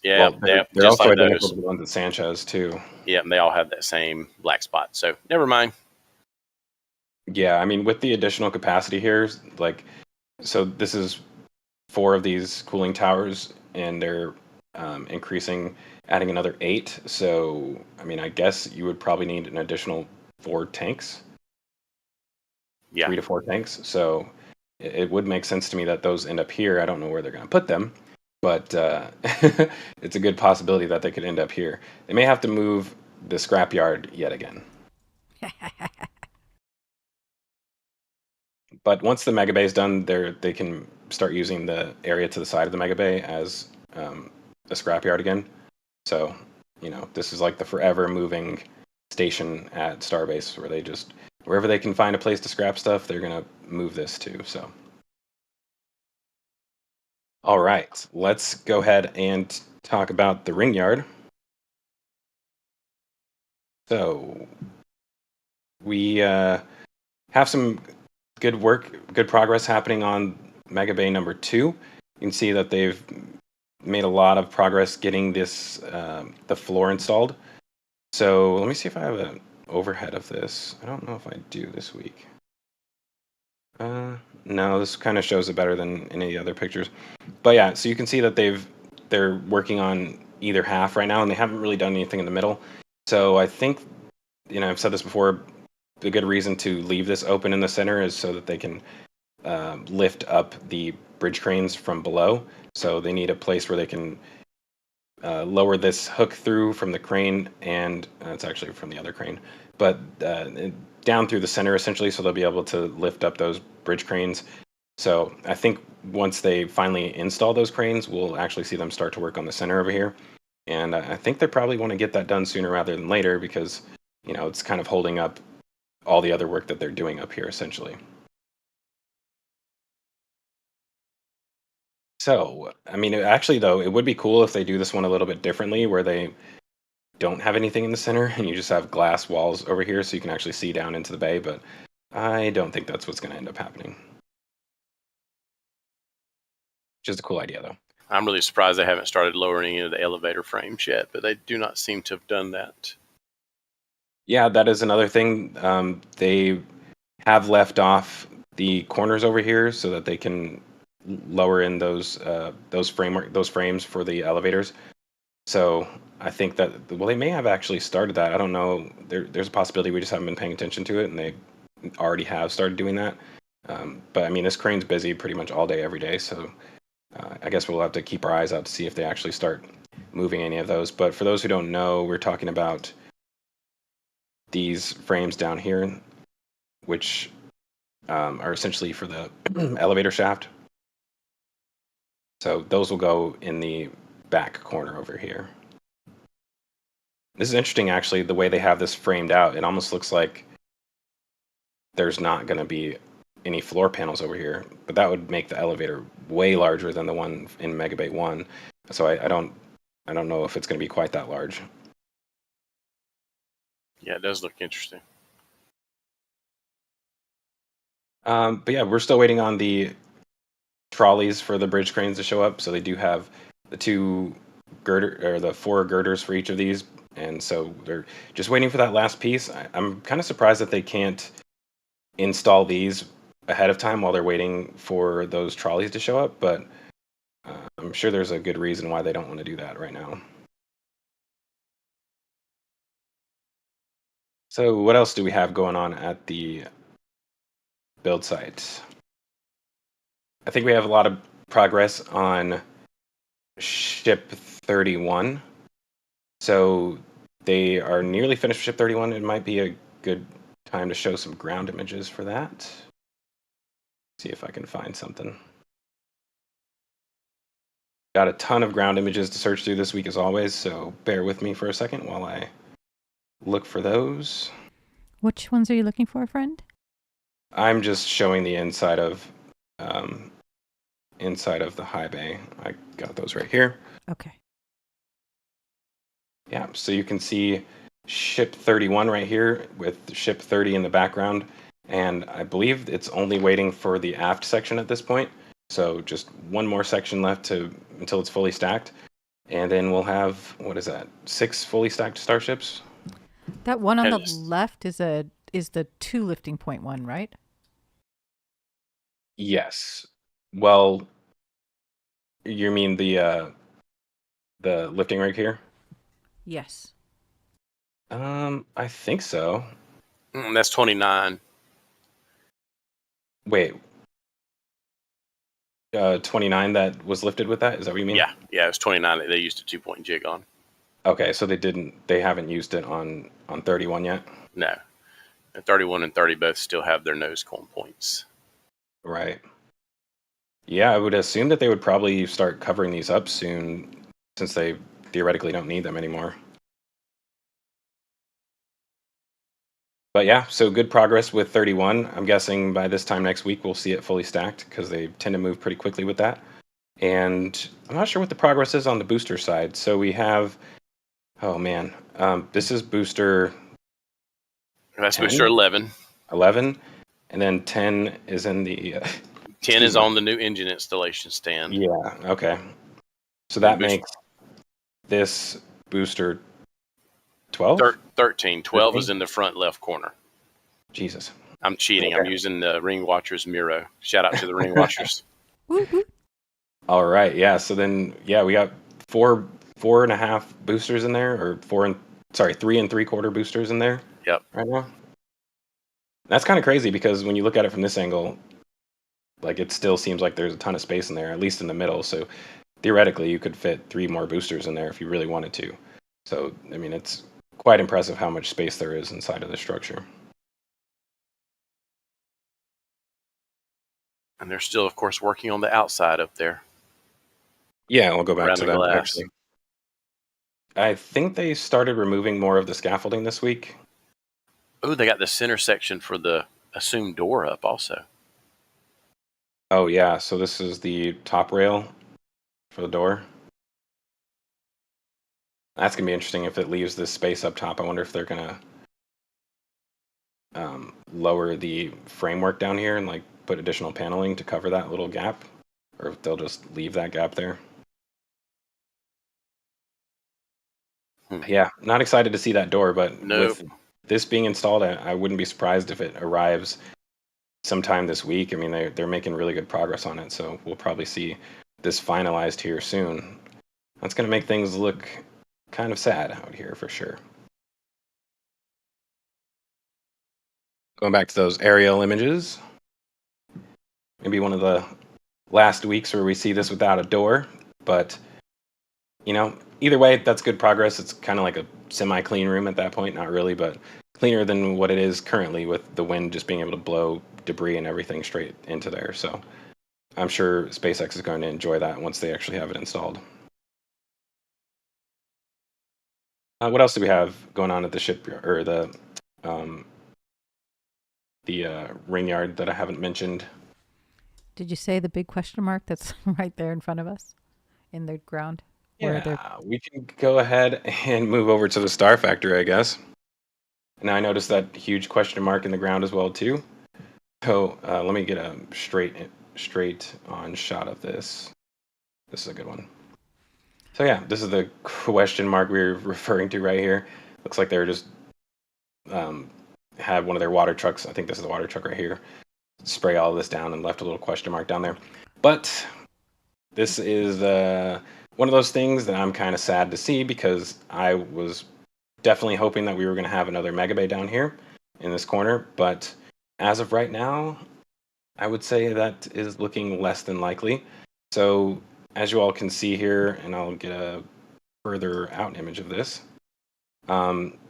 Yeah, Well, yeah, they're just also like identical those. to the ones at Sanchez too. Yeah, and they all have that same black spot. So never mind. Yeah, I mean, with the additional capacity here, like, so this is 4 of these cooling towers, and they're increasing, adding another 8. So, I mean, I guess you would probably need an additional 4 tanks, Yeah, 3 to 4 tanks. So, it would make sense to me that those end up here. I don't know where they're going to put them, but it's a good possibility that they could end up here. They may have to move the scrapyard yet again. But once the mega bay is done, they can start using the area to the side of the mega bay as a scrapyard again. So, this is like the forever moving station at Starbase, where they just wherever they can find a place to scrap stuff, they're gonna move this to. So, all right, let's go ahead and talk about the Ringyard. So, we have some good progress happening on Mega Bay number 2. You can see that they've made a lot of progress getting this the floor installed. So let me see if I have an overhead of this. I don't know if I do this week. No, this kind of shows it better than any of the other pictures. But yeah, so you can see that they're working on either half right now, and they haven't really done anything in the middle. So I think, I've said this before, the good reason to leave this open in the center is so that they can lift up the bridge cranes from below. So they need a place where they can lower this hook through from the crane, and it's actually from the other crane, but down through the center essentially, so they'll be able to lift up those bridge cranes. So I think once they finally install those cranes, we'll actually see them start to work on the center over here. And I think they probably want to get that done sooner rather than later because, it's kind of holding up all the other work that they're doing up here essentially. So, I mean, actually, though, it would be cool if they do this one a little bit differently, where they don't have anything in the center and you just have glass walls over here so you can actually see down into the bay. But I don't think that's what's going to end up happening. Just a cool idea, though. I'm really surprised they haven't started lowering any of the elevator frames yet, but they do not seem to have done that. Yeah, that is another thing. They have left off the corners over here so that they can lower in those frames for the elevators. So I think that, well, they may have actually started that. I don't know. There's a possibility we just haven't been paying attention to it, and they already have started doing that. But I mean, this crane's busy pretty much all day, every day. So I guess we'll have to keep our eyes out to see if they actually start moving any of those. But for those who don't know, we're talking about these frames down here, which are essentially for the elevator shaft. So those will go in the back corner over here. This is interesting, actually, the way they have this framed out. It almost looks like there's not going to be any floor panels over here, but that would make the elevator way larger than the one in Megabay 1. So I don't know if it's going to be quite that large. Yeah, it does look interesting. But yeah, we're still waiting on the trolleys for the bridge cranes to show up. So they do have the the 4 girders for each of these, and so they're just waiting for that last piece. I'm kind of surprised that they can't install these ahead of time while they're waiting for those trolleys to show up, but I'm sure there's a good reason why they don't want to do that right now. So what else do we have going on at the build site? I think we have a lot of progress on ship 31. So they are nearly finished with ship 31. It might be a good time to show some ground images for that. See if I can find something. Got a ton of ground images to search through this week as always, so bear with me for a second while I look for those. Which ones are you looking for, friend? I'm just showing the inside of the high bay. I got those right here. Okay. Yeah, so you can see ship 31 right here with ship 30 in the background, and I believe it's only waiting for the aft section at this point. So just one more section left until it's fully stacked, and then we'll have, what is that, 6 fully stacked starships? That one on the left is the 2 lifting point one, right? Yes. Well, you mean the lifting rig here? Yes. I think so. That's 29. Wait. 29 that was lifted with that? Is that what you mean? Yeah, it was 29 that they used a 2-point jig on. Okay, so they haven't used it on 31 yet? No. 31 and 30 both still have their nose cone points. Right. Yeah, I would assume that they would probably start covering these up soon, since they theoretically don't need them anymore. But yeah, so good progress with 31. I'm guessing by this time next week we'll see it fully stacked, because they tend to move pretty quickly with that. And I'm not sure what the progress is on the booster side. So we have, oh man, this is booster. That's 10? booster 11. 11, and then 10 is in the 10 is on the new engine installation stand. Yeah, okay. So that makes this booster 12? 13. 12 is in the front left corner. Jesus. I'm cheating. Okay. I'm using the Ring Watchers Miro. Shout out to the Ring Watchers. All right, yeah. So then, yeah, we got 4.5 boosters in there, or 3 3/4 boosters in there. Yep. Right now. That's kind of crazy, because when you look at it from this angle, like, it still seems like there's a ton of space in there, at least in the middle. So theoretically, you could fit 3 more boosters in there if you really wanted to. So, I mean, it's quite impressive how much space there is inside of the structure. And they're still, of course, working on the outside up there. Yeah, we'll go back Around to the that, glass. actually. I think they started removing more of the scaffolding this week. Oh, they got the center section for the assumed door up also. Oh, yeah. So this is the top rail for the door. That's going to be interesting if it leaves this space up top. I wonder if they're going to lower the framework down here and like put additional paneling to cover that little gap, or if they'll just leave that gap there. Yeah, not excited to see that door, but with this being installed, I wouldn't be surprised if it arrives sometime this week. I mean, they're making really good progress on it, so we'll probably see this finalized here soon. That's going to make things look kind of sad out here for sure. Going back to those aerial images, maybe one of the last weeks where we see this without a door, but either way, that's good progress. It's kind of like a semi-clean room at that point, not really, but cleaner than what it is currently with the wind just being able to blow debris and everything straight into there. So I'm sure SpaceX is going to enjoy that once they actually have it installed. What else do we have going on at the shipyard or the Ringyard that I haven't mentioned? Did you say the big question mark that's right there in front of us in the ground? Yeah, we can go ahead and move over to the Star Factory, I guess. Now I noticed that huge question mark in the ground as well too. So let me get a straight on shot of this. This is a good one. So yeah, this is the question mark we were referring to right here. Looks like they were just had one of their water trucks. I think this is the water truck right here. Spray all this down and left a little question mark down there. But this is one of those things that I'm kind of sad to see because I was definitely hoping that we were going to have another Mega Bay down here in this corner. But as of right now, I would say that is looking less than likely. So as you all can see here, and I'll get a further out image of this,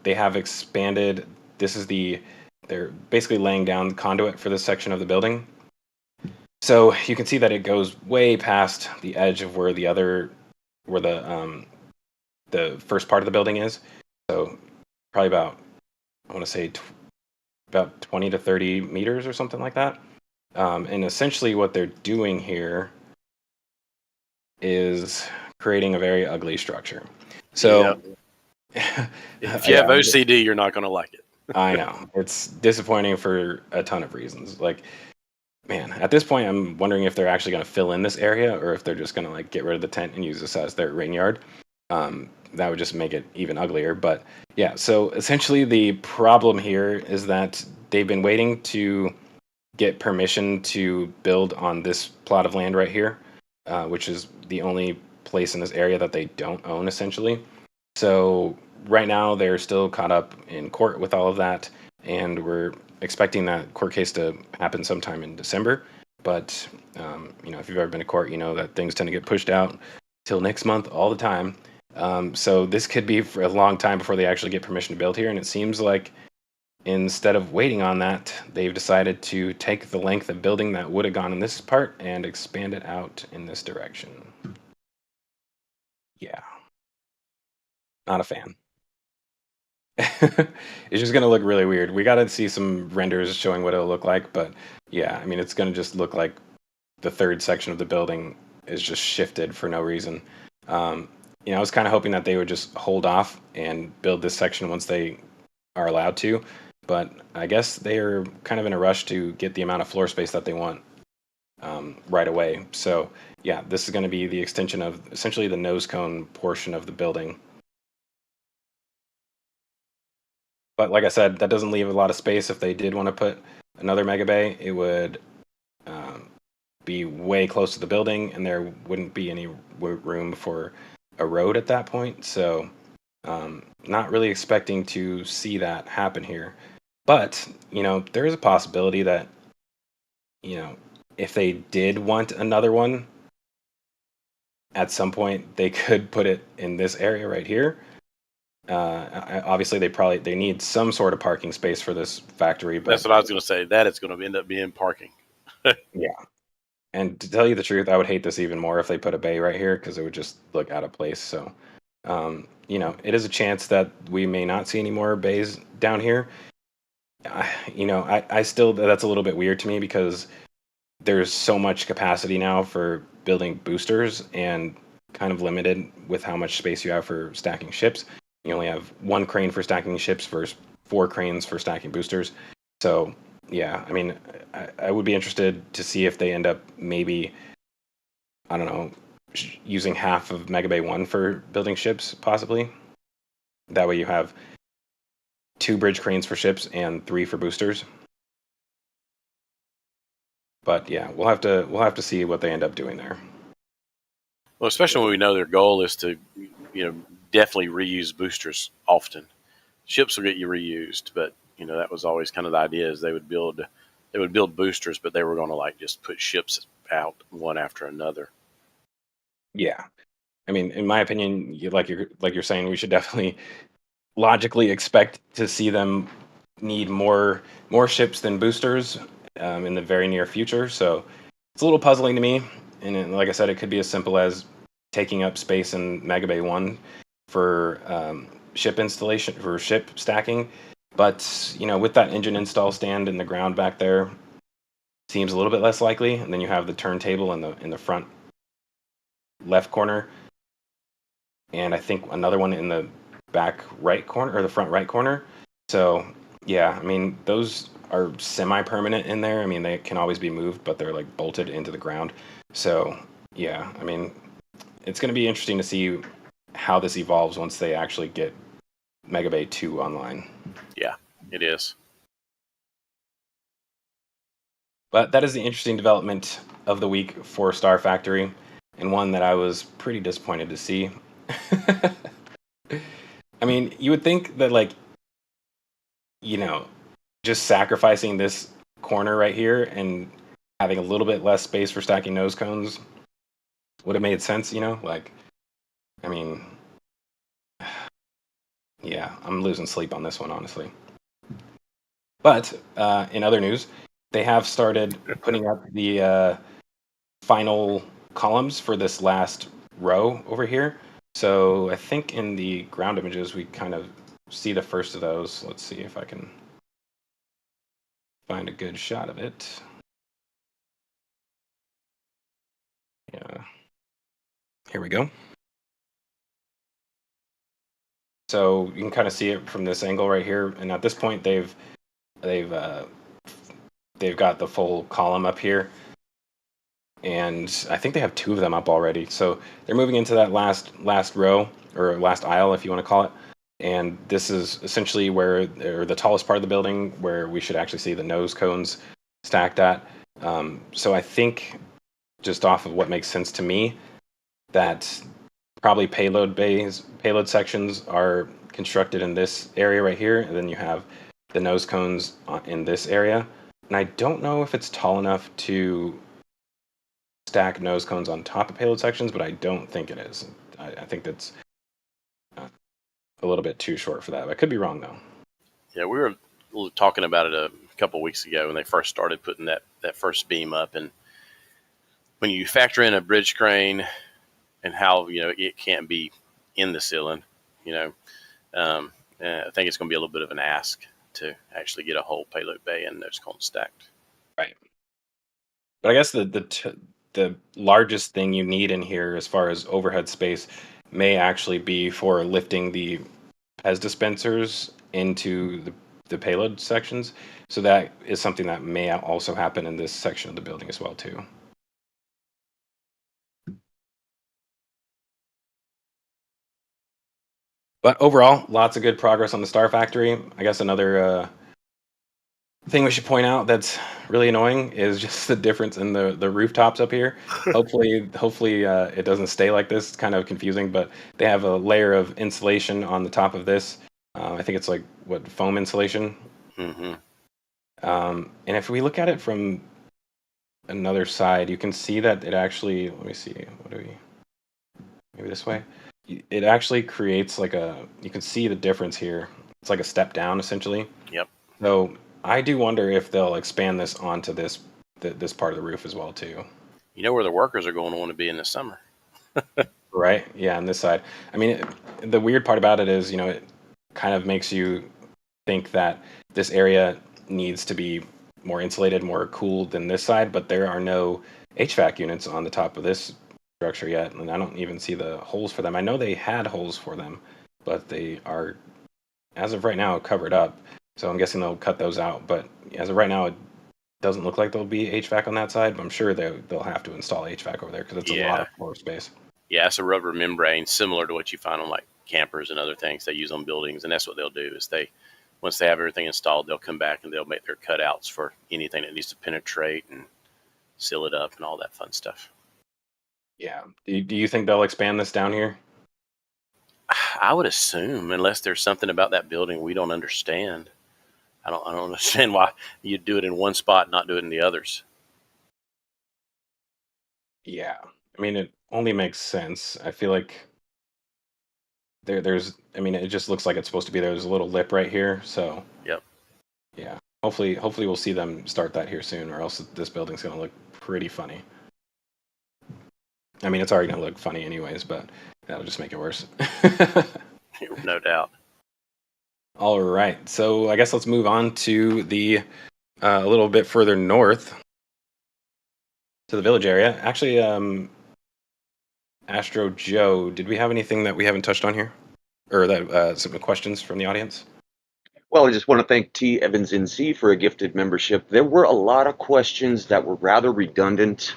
they have expanded. This is they're basically laying down the conduit for this section of the building. So you can see that it goes way past the edge of where the first part of the building is. So probably about, I want to say about 20 to 30 meters or something like that. And essentially what they're doing here is creating a very ugly structure. So if you have OCD, you're not going to like it. I know. It's disappointing for a ton of reasons. Like, man, at this point, I'm wondering if they're actually going to fill in this area or if they're just going to like get rid of the tent and use this as their ring yard. That would just make it even uglier. But yeah, so essentially the problem here is that they've been waiting to get permission to build on this plot of land right here, which is the only place in this area that they don't own, essentially. So right now they're still caught up in court with all of that, and we're expecting that court case to happen sometime in December. But if you've ever been to court, you know that things tend to get pushed out till next month all the time. So this could be for a long time before they actually get permission to build here, and it seems like instead of waiting on that, they've decided to take the length of building that would have gone in this part and expand it out in this direction. Yeah. Not a fan. It's just going to look really weird. We got to see some renders showing what it'll look like, but yeah, I mean, it's going to just look like the third section of the building is just shifted for no reason. I was kind of hoping that they would just hold off and build this section once they are allowed to, but I guess they are kind of in a rush to get the amount of floor space that they want right away. So yeah, this is going to be the extension of essentially the nose cone portion of the building. But like I said, that doesn't leave a lot of space. If they did want to put another Mega Bay, it would be way close to the building, and there wouldn't be any room for a road at that point. So not really expecting to see that happen here. But, there is a possibility that, if they did want another one, at some point they could put it in this area right here. Obviously, they need some sort of parking space for this factory. But that's what I was going to say. That it's going to end up being parking. Yeah. And to tell you the truth, I would hate this even more if they put a bay right here because it would just look out of place. So, it is a chance that we may not see any more bays down here. I still, that's a little bit weird to me because there's so much capacity now for building boosters and kind of limited with how much space you have for stacking ships. You only have one crane for stacking ships versus 4 cranes for stacking boosters. So, yeah, I mean, I would be interested to see if they end up maybe, I don't know, using half of Mega Bay 1 for building ships, possibly. That way you have 2 bridge cranes for ships and 3 for boosters. But yeah, we'll have to see what they end up doing there. Well, especially when we know their goal is to, definitely reuse boosters often. Ships will get you reused, but that was always kind of the idea is they would build boosters, but they were going to like just put ships out one after another. Yeah. I mean, in my opinion, like you're saying, we should definitely logically expect to see them need more ships than boosters in the very near future. So it's a little puzzling to me. And like I said, it could be as simple as taking up space in Mega Bay 1 for ship installation, for ship stacking. But, with that engine install stand in the ground back there, seems a little bit less likely. And then you have the turntable in the front left corner. And I think another one in the back right corner or the front right corner. So, yeah, I mean, those are semi-permanent in there. I mean, they can always be moved, but they're like bolted into the ground. So, yeah, I mean, it's going to be interesting to see how this evolves once they actually get Mega Bay 2 online. Yeah, it is. But that is the interesting development of the week for Star Factory, and one that I was pretty disappointed to see. I mean, you would think that, like, just sacrificing this corner right here and having a little bit less space for stacking nose cones would have made sense, Like, I mean, yeah, I'm losing sleep on this one, honestly. But in other news, they have started putting up the final columns for this last row over here. So I think in the ground images, we kind of see the first of those. Let's see if I can find a good shot of it. Yeah. Here we go. So you can kind of see it from this angle right here. And at this point, they've got the full column up here. And I think they have 2 of them up already. So they're moving into that last row or last aisle, if you want to call it. And this is essentially where, or the tallest part of the building, where we should actually see the nose cones stacked at. So I think, just off of what makes sense to me, that probably payload sections are constructed in this area right here, and then you have the nose cones in this area. And I don't know if it's tall enough to stack nose cones on top of payload sections, but I don't think it is. I think that's a little bit too short for that. I could be wrong, though. Yeah, we were talking about it a couple of weeks ago when they first started putting that first beam up, and when you factor in a bridge crane and how it can't be in the ceiling, I think it's going to be a little bit of an ask to actually get a whole payload bay and nose cones stacked. Right. But I guess the largest thing you need in here, as far as overhead space, may actually be for lifting the PEZ dispensers into the payload sections. So that is something that may also happen in this section of the building as well, too. But overall, lots of good progress on the Star Factory. I guess another thing we should point out that's really annoying is just the difference in the rooftops up here. Hopefully it doesn't stay like this. It's kind of confusing, but they have a layer of insulation on the top of this. I think it's like foam insulation. Mm-hmm. And if we look at it from another side, you can see that it actually. Let me see. Maybe this way. It actually creates you can see the difference here. It's like a step down, essentially. Yep. So I do wonder if they'll expand this onto this part of the roof as well, too. Where the workers are going to want to be in the summer. Right? Yeah, on this side. I mean, the weird part about it is, it kind of makes you think that this area needs to be more insulated, more cooled than this side, but there are no HVAC units on the top of this structure yet, and I don't even see the holes for them. I know they had holes for them, but they are, as of right now, covered up. So I'm guessing they'll cut those out. But as of right now, it doesn't look like there'll be HVAC on that side. But I'm sure they'll have to install HVAC over there because it's a lot of floor space. Yeah, it's a rubber membrane similar to what you find on like campers and other things they use on buildings. And that's what they'll do is once they have everything installed, they'll come back and they'll make their cutouts for anything that needs to penetrate and seal it up and all that fun stuff. Yeah. Do you think they'll expand this down here? I would assume, unless there's something about that building we don't understand. I don't understand why you'd do it in one spot and not do it in the others. Yeah. I mean, it only makes sense. I feel like there's. I mean, it just looks like it's supposed to be there. There's a little lip right here, so Yep. yeah. Hopefully we'll see them start that here soon, or else this building's gonna look pretty funny. I mean, it's already gonna look funny anyways, but that'll just make it worse. No doubt. All right, so I guess let's move on to the a little bit further north to the village area. Actually, Astro Joe, did we have anything that we haven't touched on here, or that some questions from the audience? Well, I just want to thank T. Evans NC for a gifted membership. There were a lot of questions that were rather redundant,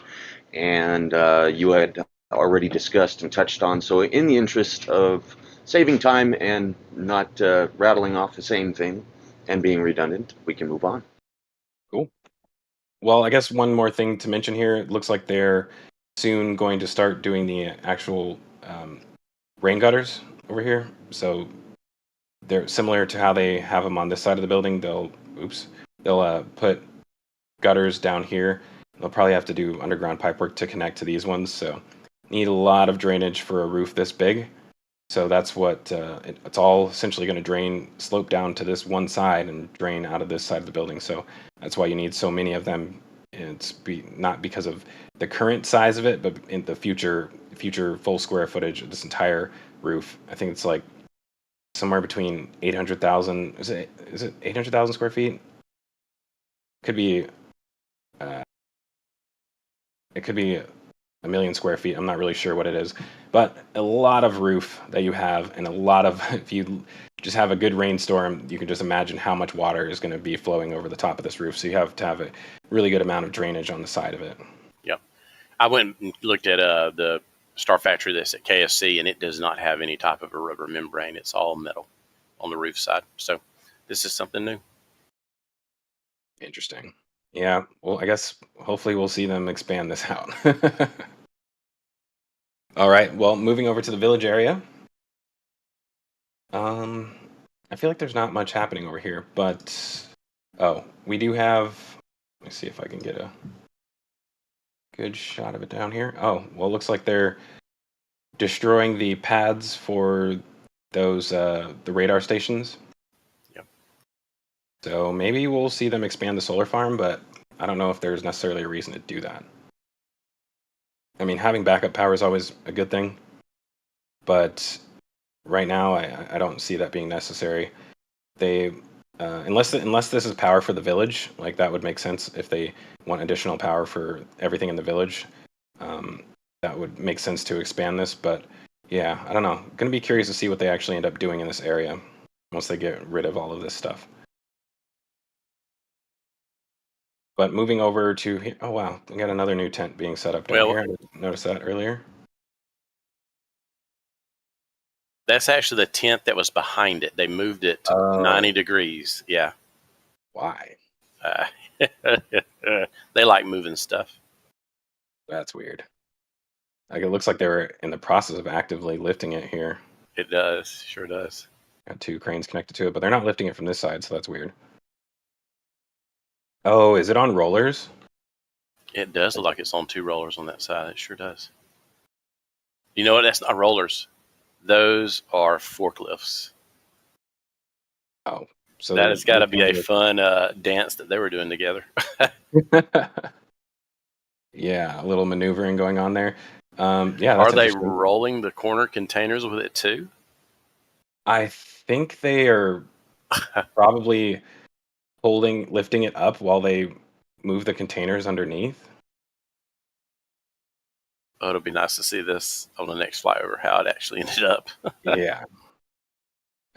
and you had already discussed and touched on. So in the interest of saving time and not rattling off the same thing and being redundant, we can move on. Cool. Well, I guess one more thing to mention here. It looks like they're soon going to start doing the actual rain gutters over here. So they're similar to how they have them on this side of the building. They'll put gutters down here. They'll probably have to do underground pipework to connect to these ones. So need a lot of drainage for a roof this big. So that's what it's all essentially going to drain, slope down to this one side and drain out of this side of the building. So that's why you need so many of them. It's not because of the current size of it, but in the future full square footage of this entire roof. I think it's like somewhere between 800,000. Is it 800,000 square feet? Could be. It could be a million square feet. I'm not really sure what it is, but a lot of roof that you have, and a lot of, if you just have a good rainstorm, you can just imagine how much water is going to be flowing over the top of this roof. So you have to have a really good amount of drainage on the side of it. Yep. I went and looked at the Star Factory that's at KSC, and it does not have any type of a rubber membrane. It's all metal on the roof side. So this is something new. Interesting. Yeah. Well, I guess hopefully we'll see them expand this out. All right. Well, moving over to the village area. I feel like there's not much happening over here, but we do have. Let me see if I can get a good shot of it down here. Oh, well, it looks like they're destroying the pads for those the radar stations. Yep. So maybe we'll see them expand the solar farm, but I don't know if there's necessarily a reason to do that. I mean, having backup power is always a good thing, but right now I don't see that being necessary. They unless this is power for the village, like that would make sense if they want additional power for everything in the village. That would make sense to expand this, but yeah, I don't know. Going to be curious to see what they actually end up doing in this area once they get rid of all of this stuff. But moving over to here, oh wow, we got another new tent being set up down here. I didn't notice that earlier. That's actually the tent that was behind it. They moved it 90 degrees. Yeah. Why? They like moving stuff. That's weird. Like it looks like they were in the process of actively lifting it here. It does. Sure does. Got two cranes connected to it, but they're not lifting it from this side, so that's weird. Oh, is it on rollers? It does look like it's on two rollers on that side. It sure does. You know what? That's not rollers. Those are forklifts. Oh, so that has got to be a fun dance that they were doing together. Yeah, a little maneuvering going on there. Yeah, are they rolling the corner containers with it too? I think they are probably lifting it up while they move the containers underneath. Oh, it'll be nice to see this on the next flyover, how it actually ended up. Yeah.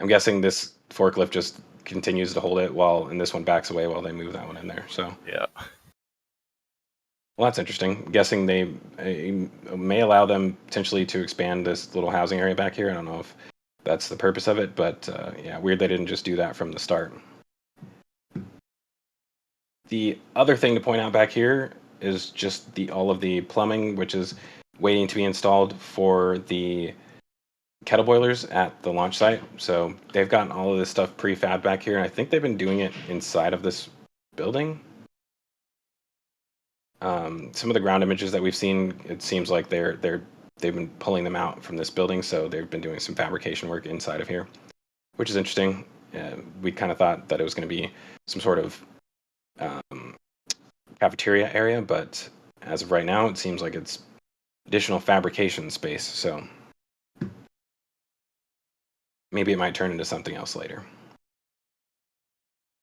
I'm guessing this forklift just continues to hold it and this one backs away while they move that one in there. So yeah. Well, that's interesting. I'm guessing they may allow them potentially to expand this little housing area back here. I don't know if that's the purpose of it, but yeah, weird they didn't just do that from the start. The other thing to point out back here is just all of the plumbing, which is waiting to be installed for the kettle boilers at the launch site. So they've gotten all of this stuff prefab back here, and I think they've been doing it inside of this building. Some of the ground images that we've seen, it seems like they've been pulling them out from this building, so they've been doing some fabrication work inside of here, which is interesting. We kind of thought that it was going to be some sort of cafeteria area, but as of right now, it seems like it's additional fabrication space. So maybe it might turn into something else later.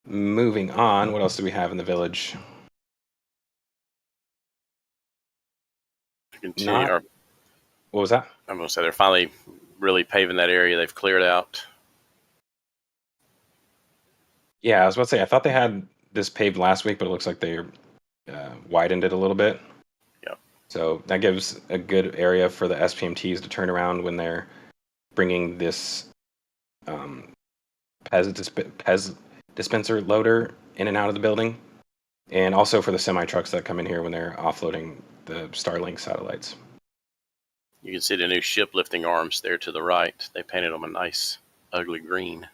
Moving on, what else do we have in the village? What was that? I'm going to say they're finally really paving that area. They've cleared out. Yeah, I was about to say, I thought they had this paved last week, but it looks like they widened it a little bit. Yep. So that gives a good area for the SPMTs to turn around when they're bringing this Pez dispenser loader in and out of the building, and also for the semi trucks that come in here when they're offloading the Starlink satellites. You can see the new ship lifting arms there to the right. They painted them a nice, ugly green.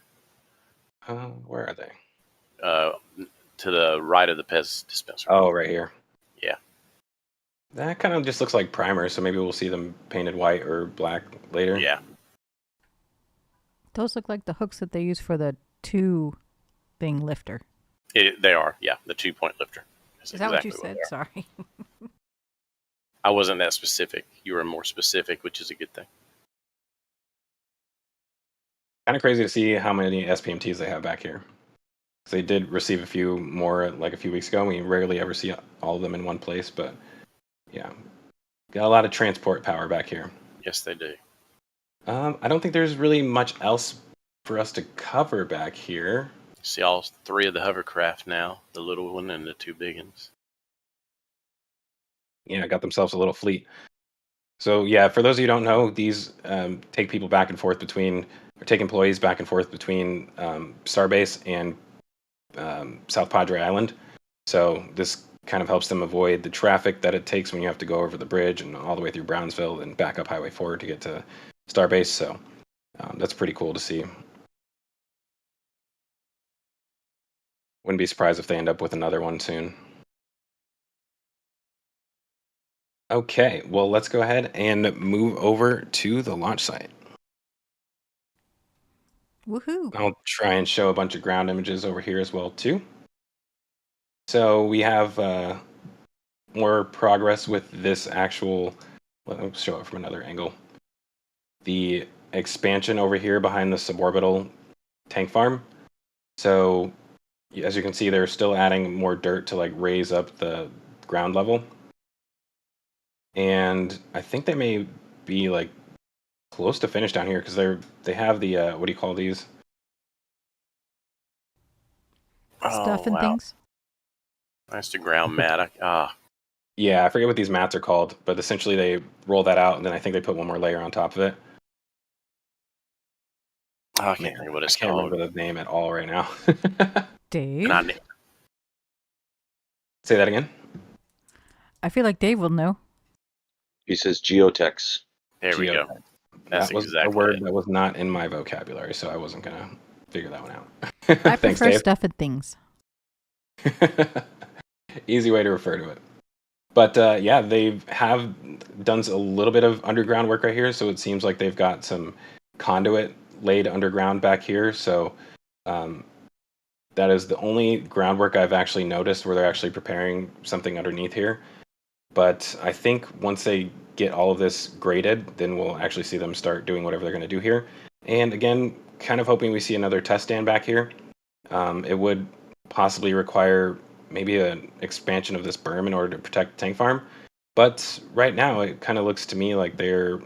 Where are they? To the right of the Pez dispenser. Oh, right here. Yeah. That kind of just looks like primer, so maybe we'll see them painted white or black later. Yeah. Those look like the hooks that they use for the 2-thing lifter. They are, yeah, the 2-point lifter. Is that what you said? Sorry. I wasn't that specific. You were more specific, which is a good thing. Kind of crazy to see how many SPMTs they have back here. They did receive a few more like a few weeks ago. We rarely ever see all of them in one place, but yeah, got a lot of transport power back here. Yes, they do. I don't think there's really much else for us to cover back here. See all 3 of the hovercraft now, the little one and the 2 big ones. Yeah, got themselves a little fleet. So yeah, for those of you who don't know, these take people back and forth between, or take employees back and forth between Starbase and South Padre Island. So this kind of helps them avoid the traffic that it takes when you have to go over the bridge and all the way through Brownsville and back up Highway 4 to get to Starbase. So that's pretty cool to see. Wouldn't be surprised if they end up with another one soon. Okay, well, let's go ahead and move over to the launch site. Woohoo! I'll try and show a bunch of ground images over here as well, too. So we have more progress with this actual, let's show it from another angle. The expansion over here behind the suborbital tank farm. So as you can see, they're still adding more dirt to like raise up the ground level. And I think they may be like close to finish down here because they have the what do you call these? Stuff and things. That's the ground mat. Yeah, I forget what these mats are called, but essentially they roll that out and then I think they put one more layer on top of it. I can't think of what it's called. I can't remember the name at all right now. Dave? Say that again. I feel like Dave will know. He says geotex. There we go. That's that was exactly a word that was not in my vocabulary, so I wasn't going to figure that one out. I Thanks, prefer Dave. stuff and things. Easy way to refer to it. But yeah, they have done a little bit of underground work right here, so it seems like they've got some conduit laid underground back here. So that is the only groundwork I've actually noticed where they're actually preparing something underneath here. But I think once they get all of this graded, then we'll actually see them start doing whatever they're going to do here. And again, kind of hoping we see another test stand back here. It would possibly require maybe an expansion of this berm in order to protect the tank farm. But right now, it kind of looks to me like they're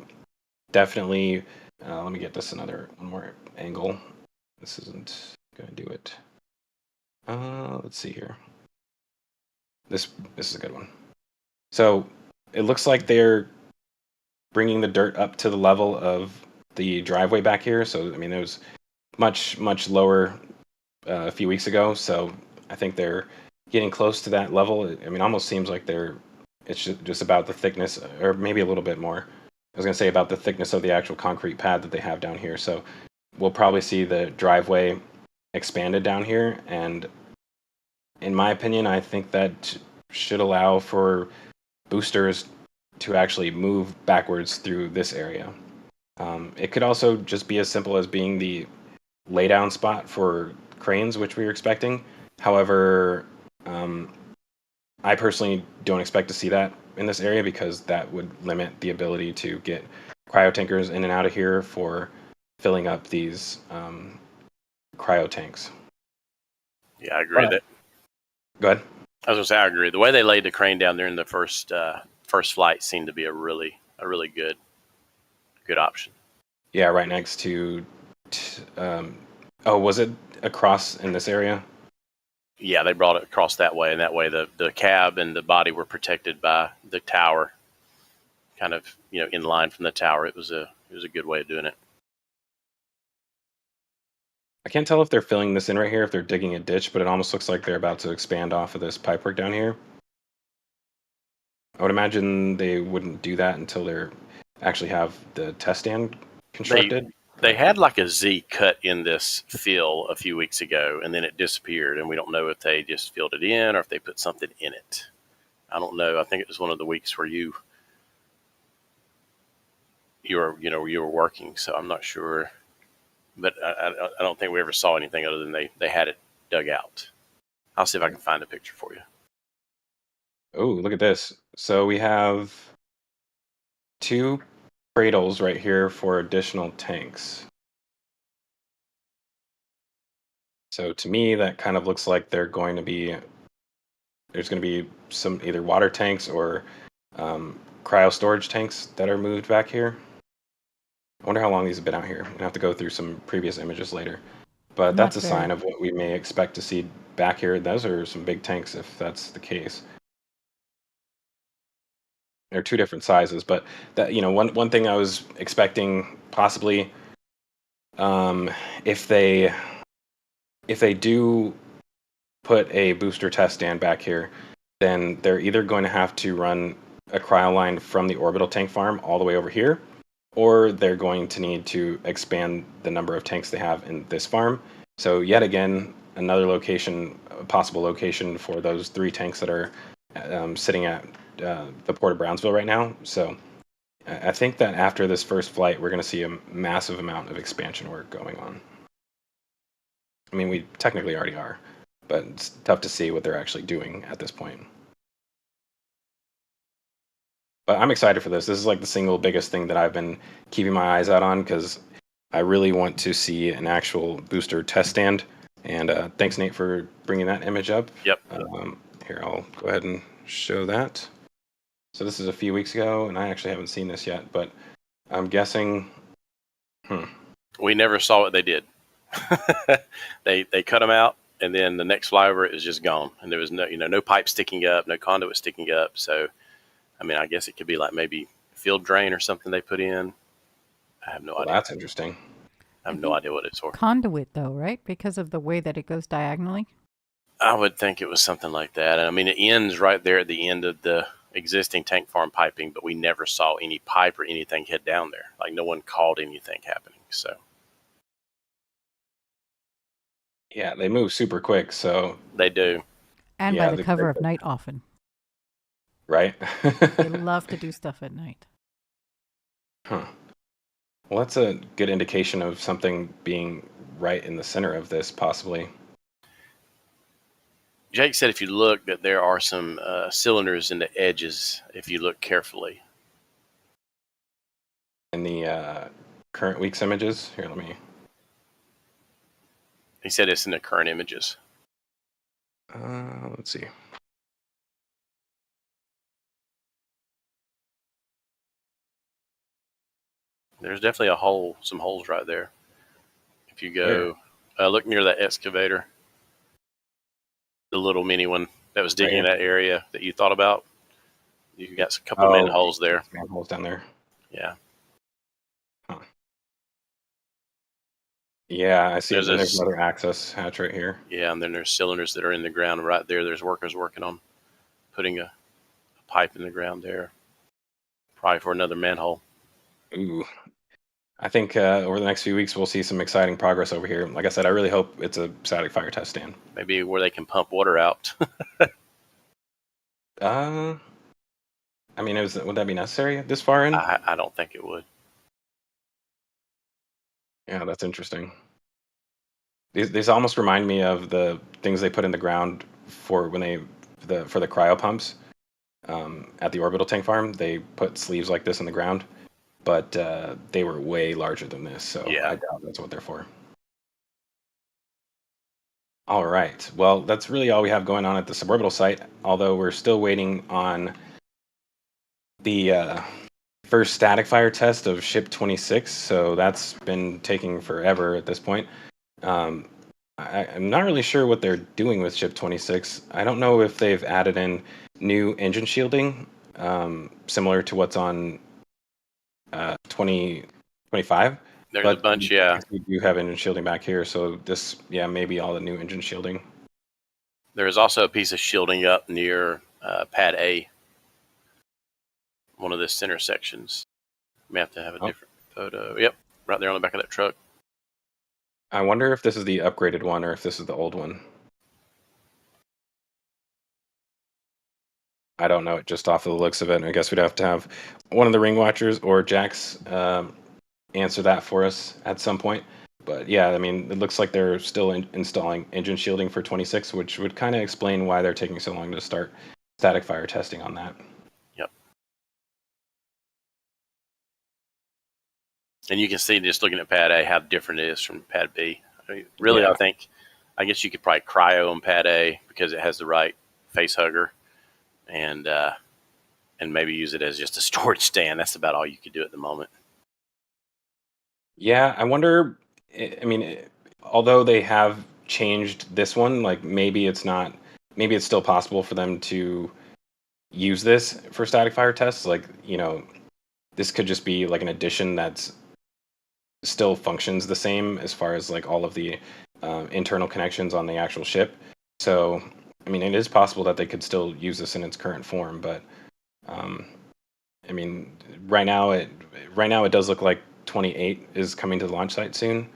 definitely... let me get this one more angle. This isn't going to do it. Let's see here. This is a good one. So it looks like they're bringing the dirt up to the level of the driveway back here. So, I mean, it was much, much lower a few weeks ago. So I think they're getting close to that level. I mean, almost seems like it's just about the thickness or maybe a little bit more I was going to say about the thickness of the actual concrete pad that they have down here. So we'll probably see the driveway expanded down here. And in my opinion, I think that should allow for boosters to actually move backwards through this area. It could also just be as simple as being the laydown spot for cranes, which we were expecting. However, I personally don't expect to see that in this area because that would limit the ability to get cryo tankers in and out of here for filling up these cryo tanks. Yeah, I agree. But, go ahead. I was gonna say I agree. The way they laid the crane down there in the first flight seemed to be a really good option. Yeah, right next to. Was it across in this area? Yeah, they brought it across that way, and that way the cab and the body were protected by the tower, kind of in line from the tower. It was a good way of doing it. I can't tell if they're filling this in right here, if they're digging a ditch, but it almost looks like they're about to expand off of this pipework down here. I would imagine they wouldn't do that until they actually have the test stand constructed. They had like a Z cut in this fill a few weeks ago, and then it disappeared, and we don't know if they just filled it in or if they put something in it. I don't know. I think it was one of the weeks where you were working, so I'm not sure. But I don't think we ever saw anything other than they had it dug out. I'll see if I can find a picture for you. Oh, look at this. So we have 2 cradles right here for additional tanks. So to me, that kind of looks like there's going to be some either water tanks or cryo storage tanks that are moved back here. I wonder how long these have been out here. I'm going to have to go through some previous images later. But that's a sign of what we may expect to see back here. Those are some big tanks if that's the case. They're 2 different sizes, but that one thing I was expecting possibly if they do put a booster test stand back here, then they're either going to have to run a cryo line from the orbital tank farm all the way over here, or they're going to need to expand the number of tanks they have in this farm. So yet again, another location, a possible location for those 3 tanks that are sitting at the Port of Brownsville right now. So I think that after this first flight, we're going to see a massive amount of expansion work going on. I mean, we technically already are, but it's tough to see what they're actually doing at this point. But I'm excited for this. This is like the single biggest thing that I've been keeping my eyes out on because I really want to see an actual booster test stand. And thanks, Nate, for bringing that image up. Yep. Here, I'll go ahead and show that. So this is a few weeks ago, and I actually haven't seen this yet, but I'm guessing. We never saw what they did. They cut them out, and then the next flyover is just gone, and there was no pipe sticking up, no conduit sticking up. So, I mean, I guess it could be like maybe field drain or something they put in. I have no idea. That's interesting. I have no idea what it's for. Conduit, though, right? Because of the way that it goes diagonally? I would think it was something like that. I mean, it ends right there at the end of the existing tank farm piping, but we never saw any pipe or anything head down there. Like, no one called anything happening. So, yeah, they move super quick. So they do. And by the cover of night often. Right? They love to do stuff at night. Huh. Well, that's a good indication of something being right in the center of this, possibly. Jake said if you look that there are some cylinders in the edges if you look carefully. In the current week's images? Here, let me... He said it's in the current images. Let's see. There's definitely some holes right there. If you go, look near that excavator, the little mini one that was digging in that area that you thought about. You got a couple of manholes there. Manholes down there. Yeah. Huh. Yeah, I see. There's another access hatch right here. Yeah, and then there's cylinders that are in the ground right there. There's workers working on putting a pipe in the ground there, probably for another manhole. Ooh, I think over the next few weeks we'll see some exciting progress over here. Like I said, I really hope it's a static fire test stand. Maybe where they can pump water out. Uh, I mean, would that be necessary this far in? I don't think it would. Yeah, that's interesting. These almost remind me of the things they put in the ground for for the cryo pumps at the orbital tank farm. They put sleeves like this in the ground, but they were way larger than this, so Yeah. I doubt that's what they're for. All right. Well, that's really all we have going on at the suborbital site, although we're still waiting on the first static fire test of ship 26, so that's been taking forever at this point. I'm not really sure what they're doing with ship 26. I don't know if they've added in new engine shielding, similar to what's on 2025. There's a bunch, yeah. We do have engine shielding back here, so this, maybe all the new engine shielding. There is also a piece of shielding up near Pad A, one of the center sections. We have to have a different photo. Yep, right there on the back of that truck. I wonder if this is the upgraded one or if this is the old one. I don't know, just off of the looks of it. I guess we'd have to have one of the ring watchers or Jax answer that for us at some point. But yeah, I mean, it looks like they're still installing engine shielding for 26, which would kind of explain why they're taking so long to start static fire testing on that. Yep. And you can see just looking at Pad A how different it is from Pad B. I mean, really, Yeah. I guess you could probably cryo on Pad A because it has the right face hugger, and maybe use it as just a storage stand. That's about all you could do at the moment. Yeah, I wonder. I mean, although they have changed this one, like maybe it's not. Maybe it's still possible for them to use this for static fire tests. Like, this could just be like an addition that's still functions the same as far as like all of the internal connections on the actual ship. So, I mean, it is possible that they could still use this in its current form, but I mean, right now it does look like 28 is coming to the launch site soon.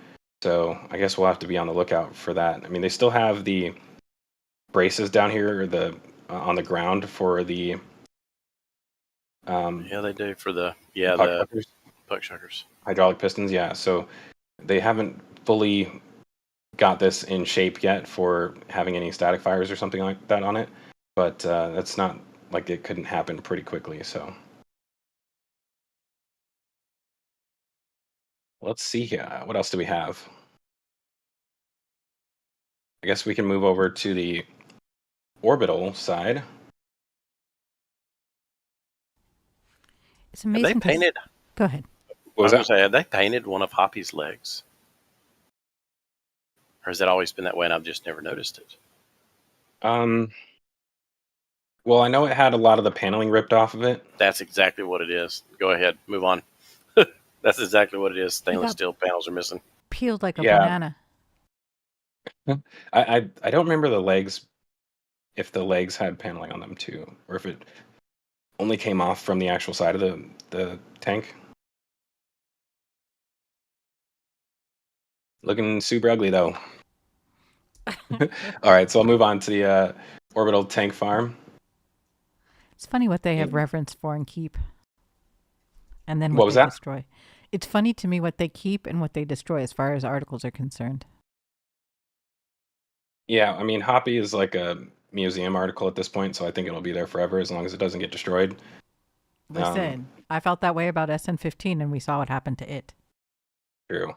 So I guess we'll have to be on the lookout for that. I mean, they still have the braces down here, on the ground for the Yeah, they do for the puck shuckers. Hydraulic pistons, yeah. So they haven't fully got this in shape yet for having any static fires or something like that on it. But that's not like it couldn't happen pretty quickly. So let's see here. What else do we have? I guess we can move over to the orbital side. It's amazing. Have they painted? Go ahead. What was that? Have they painted one of Hoppy's legs? Or has that always been that way and I've just never noticed it? Well, I know it had a lot of the paneling ripped off of it. That's exactly what it is. Go ahead. Move on. That's exactly what it is. Stainless steel panels are missing. Peeled like a banana. I don't remember the legs, if the legs had paneling on them too, or if it only came off from the actual side of the tank. Looking super ugly though. All right, so I'll move on to the orbital tank farm. It's funny what they have reverence for and keep. And then what was they that? Destroy. It's funny to me what they keep and what they destroy as far as articles are concerned. Yeah, I mean, Hoppy is like a museum article at this point, so I think it'll be there forever as long as it doesn't get destroyed. Listen, I felt that way about SN15 and we saw what happened to it. True.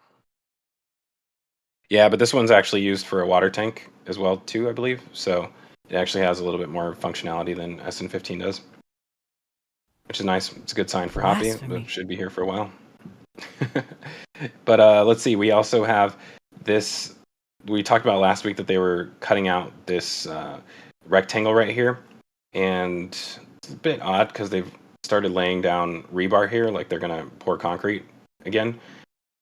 Yeah, but this one's actually used for a water tank as well too, I believe. So it actually has a little bit more functionality than SN15 does, which is nice. It's a good sign for Hoppy. It should be here for a while. But let's see. We also have this. We talked about last week that they were cutting out this rectangle right here, and it's a bit odd because they've started laying down rebar here, like they're gonna pour concrete again.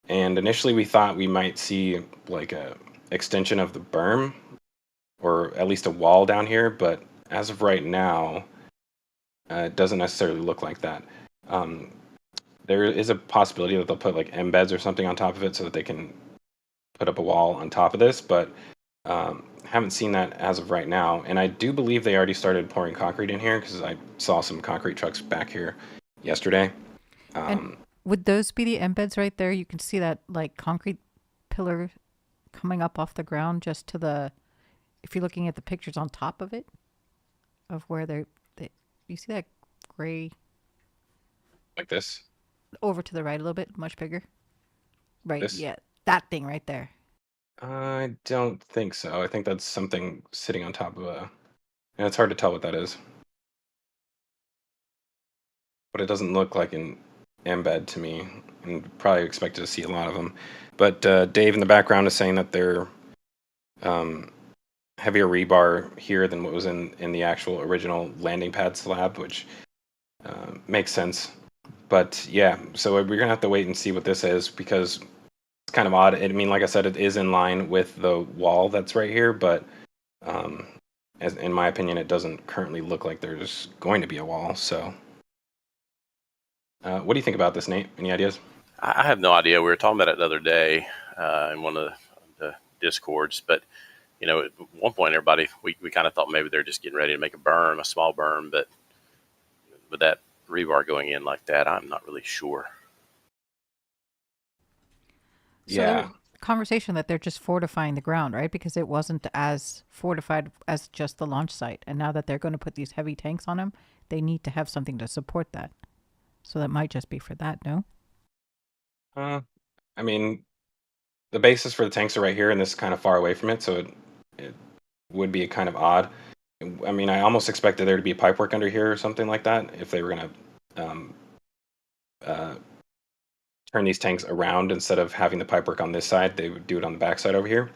And initially we thought we might see like a extension of the berm, or at least a wall down here, but as of right now, it doesn't necessarily look like that. there is a possibility that they'll put like embeds or something on top of it so that they can put up a wall on top of this, but haven't seen that as of right now. And I do believe they already started pouring concrete in here because I saw some concrete trucks back here yesterday. And would those be the embeds right there? You can see that like concrete pillar coming up off the ground just to the, if you're looking at the pictures on top of it, of where you see that gray Like this. over to the right a little bit, much bigger. Right, This? yeah, that thing right there. I don't think so. I think that's something sitting on top of a. And it's hard to tell what that is. But it doesn't look like an embed to me, and probably expected to see a lot of them. But Dave in the background is saying that they're heavier rebar here than what was in the actual original landing pad slab, which makes sense. But yeah, so we're gonna have to wait and see what this is because it's kind of odd. I mean, like I said, it is in line with the wall that's right here, but as in my opinion, it doesn't currently look like there's going to be a wall. So, what do you think about this, Nate? Any ideas? I have no idea. We were talking about it the other day in one of the discords, but at one point, everybody we kind of thought maybe they're just getting ready to make a small berm, but with that rebar going in like that, I'm not really sure. So there Yeah. was conversation that they're just fortifying the ground, right? Because it wasn't as fortified as just the launch site. And now that they're going to put these heavy tanks on them, they need to have something to support that. So that might just be for that, no? I mean, the basis for the tanks are right here, and this is kind of far away from it, so it would be kind of odd. I mean, I almost expected there to be pipework under here or something like that if they were going to turn these tanks around instead of having the pipework on this side. They would do it on the back side over here.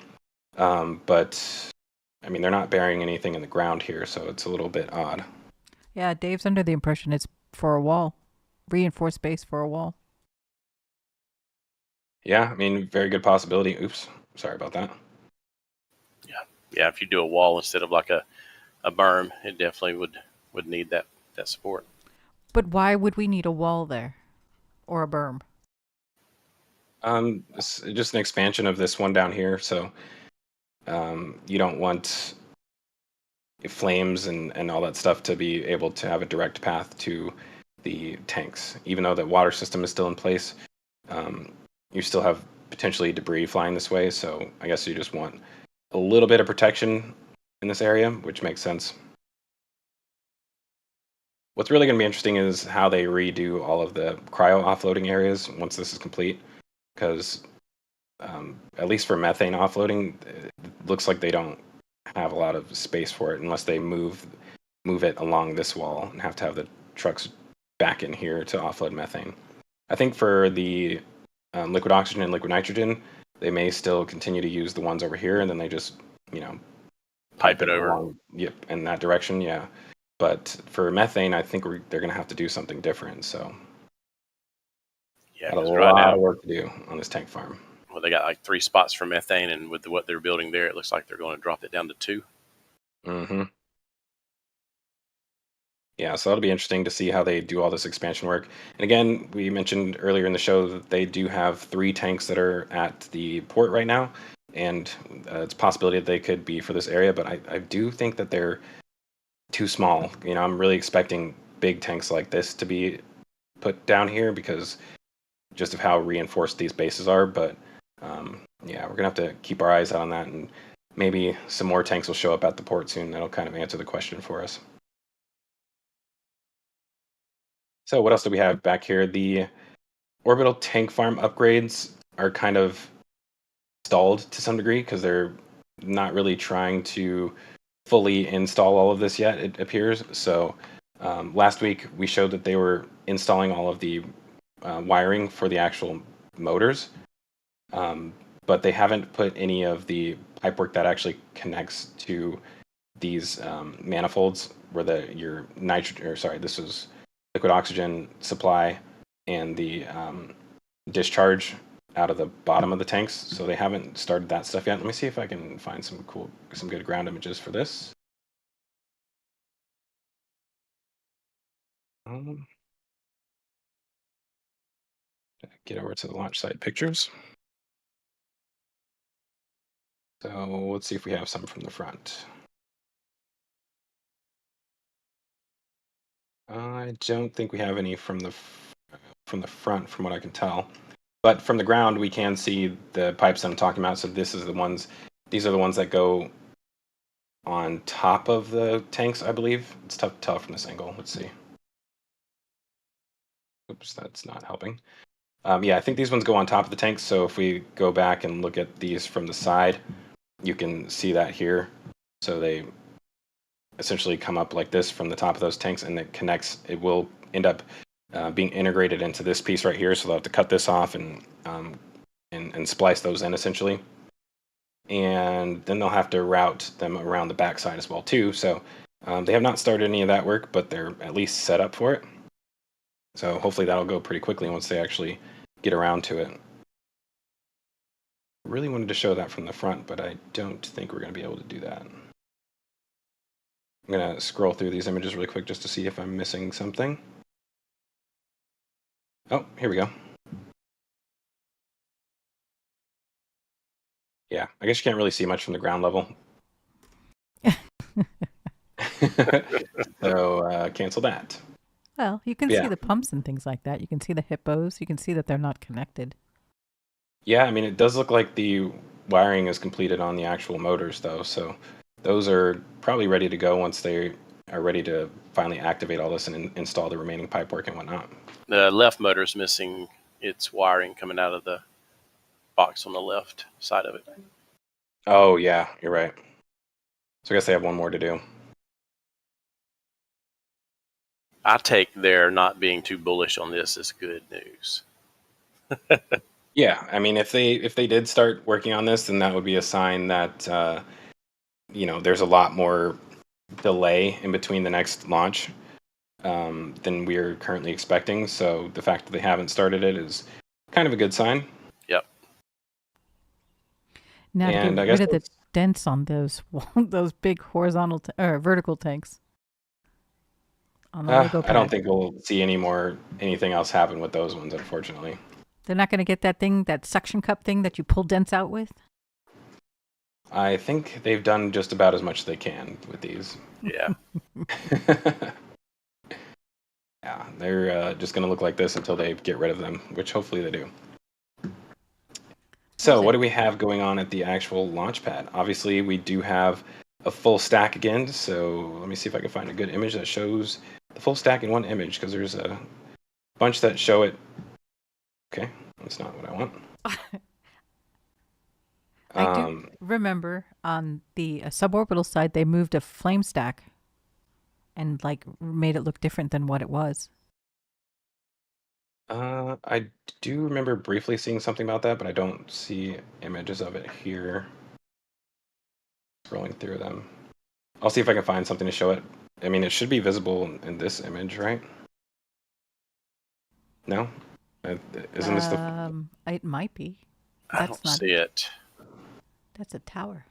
But I mean, they're not burying anything in the ground here, so it's a little bit odd. Yeah, Dave's under the impression it's for a wall, reinforced base for a wall. Yeah, I mean, very good possibility. Oops, sorry about that. Yeah, if you do a wall instead of like a berm, it definitely would need that support. But why would we need a wall there or a berm? It's just an expansion of this one down here, so you don't want flames and all that stuff to be able to have a direct path to the tanks. Even though the water system is still in place, you still have potentially debris flying this way, so I guess you just want a little bit of protection in this area, which makes sense. What's really going to be interesting is how they redo all of the cryo offloading areas once this is complete, because at least for methane offloading, it looks like they don't have a lot of space for it unless they move it along this wall and have to have the trucks back in here to offload methane. I think for the liquid oxygen and liquid nitrogen, they may still continue to use the ones over here, and then they just Pipe it over. along, yep, in that direction. Yeah, but for methane, I think they're going to have to do something different. So Yeah, got a 'cause lot right now, of work to do on this tank farm. well, they got like 3 spots for methane, and with what they're building there, it looks like they're going to drop it down to 2. Mm-hmm. Yeah, so that'll be interesting to see how they do all this expansion work. And again, we mentioned earlier in the show that they do have 3 tanks that are at the port right now, and it's a possibility that they could be for this area, but I do think that they're too small. I'm really expecting big tanks like this to be put down here because just of how reinforced these bases are. But yeah, we're gonna have to keep our eyes out on that, and maybe some more tanks will show up at the port soon. That'll kind of answer the question for us. So what else do we have back here? The orbital tank farm upgrades are kind of stalled to some degree because they're not really trying to fully install all of this yet, it appears. So last week we showed that they were installing all of the wiring for the actual motors, but they haven't put any of the pipework that actually connects to these manifolds where your nitrogen, or sorry, this was liquid oxygen supply and the discharge out of the bottom of the tanks. So they haven't started that stuff yet. Let me see if I can find some good ground images for this. Get over to the launch site pictures. So let's see if we have some from the front. I don't think we have any from the front, from what I can tell. But from the ground, we can see the pipes that I'm talking about. So these are the ones that go on top of the tanks, I believe. It's tough to tell from this angle. Let's see. Oops, that's not helping. Yeah, I think these ones go on top of the tanks. So if we go back and look at these from the side, you can see that here. So they essentially come up like this from the top of those tanks, and it connects. It will end up being integrated into this piece right here. So they'll have to cut this off and splice those in essentially. And then they'll have to route them around the backside as well too. So they have not started any of that work, but they're at least set up for it. So hopefully that'll go pretty quickly once they actually get around to it. Really wanted to show that from the front, but I don't think we're going to be able to do that. I'm going to scroll through these images really quick just to see if I'm missing something. Oh, here we go. Yeah, I guess you can't really see much from the ground level. So cancel that. Well, you can Yeah. see the pumps and things like that. You can see the hippos. You can see that they're not connected. Yeah, I mean, it does look like the wiring is completed on the actual motors, though. So those are probably ready to go once they are ready to finally activate all this and install the remaining pipework and whatnot. The left motor is missing its wiring coming out of the box on the left side of it. Oh, yeah, you're right. So I guess they have one more to do. I take their not being too bullish on this as good news. Yeah, I mean, if they did start working on this, then that would be a sign that there's a lot more delay in between the next launch than we're currently expecting. So the fact that they haven't started it is kind of a good sign. Yep. Now And to I get guess rid of the that's- dents on those those big horizontal or vertical tanks. On the Lego I pad. don't think we'll see anything else happen with those ones, unfortunately. They're not going to get that suction cup thing that you pull dents out with? I think they've done just about as much as they can with these. Yeah. Yeah, they're just going to look like this until they get rid of them, which hopefully they do. So what do we have going on at the actual launch pad? Obviously, we do have a full stack again. So let me see if I can find a good image that shows the full stack in one image, because there's a bunch that show it. Okay, that's not what I want. I do remember on the suborbital side, they moved a flame stack and made it look different than what it was. I do remember briefly seeing something about that, but I don't see images of it here. Scrolling through them. I'll see if I can find something to show it. I mean, it should be visible in this image, right? No? Isn't this the... It might be. I don't see it. That's a tower.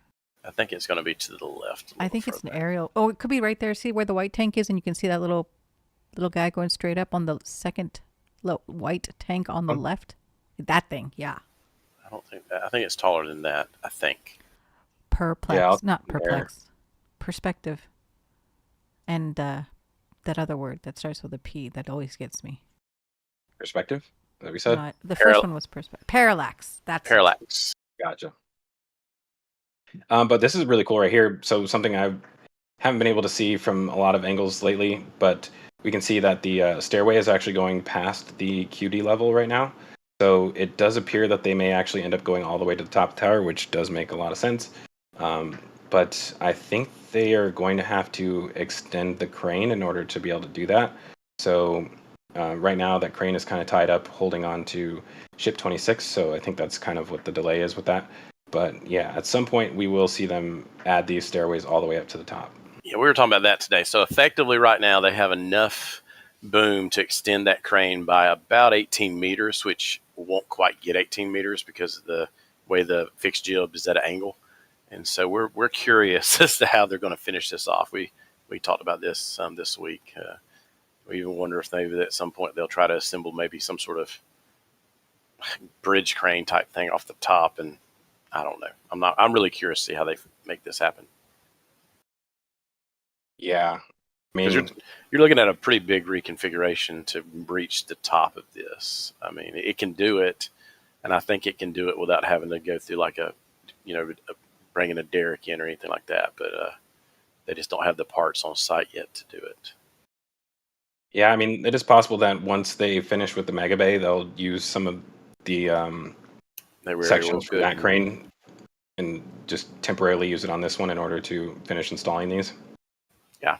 I think it's going to be to the left. I think it's an aerial. Oh, it could be right there. See where the white tank is, and you can see that little guy going straight up on the second white tank on the left. That thing, yeah. I don't think that. I think it's taller than that. I think. Perplex, not perplex. Perspective. And that other word that starts with a P that always gets me. Perspective? Is that what we said? No, the first one was perspective. Parallax. That's Parallax. Gotcha. But this is really cool right here. So something I haven't been able to see from a lot of angles lately, but we can see that the stairway is actually going past the QD level right now. So it does appear that they may actually end up going all the way to the top of the tower, which does make a lot of sense. But I think they are going to have to extend the crane in order to be able to do that. So right now that crane is kind of tied up holding on to ship 26. So I think that's kind of what the delay is with that. But yeah, at some point we will see them add these stairways all the way up to the top. Yeah, we were talking about that today. So effectively right now they have enough boom to extend that crane by about 18 meters, which won't quite get 18 meters because of the way the fixed jib is at an angle. And so we're curious as to how they're going to finish this off. We talked about this this week. We even wonder if maybe at some point they'll try to assemble maybe some sort of bridge crane type thing off the top, and I don't know. I'm really curious to see how they make this happen. Yeah, I Because mean, you're looking at a pretty big reconfiguration to reach the top of this. I mean, it can do it, and I think it can do it without having to go through like bringing a derrick in or anything like that. But they just don't have the parts on site yet to do it. yeah, I mean, it is possible that once they finish with the Mega Bay, they'll use some of the They were sections from good. that crane and just temporarily use it on this one in order to finish installing these. Yeah.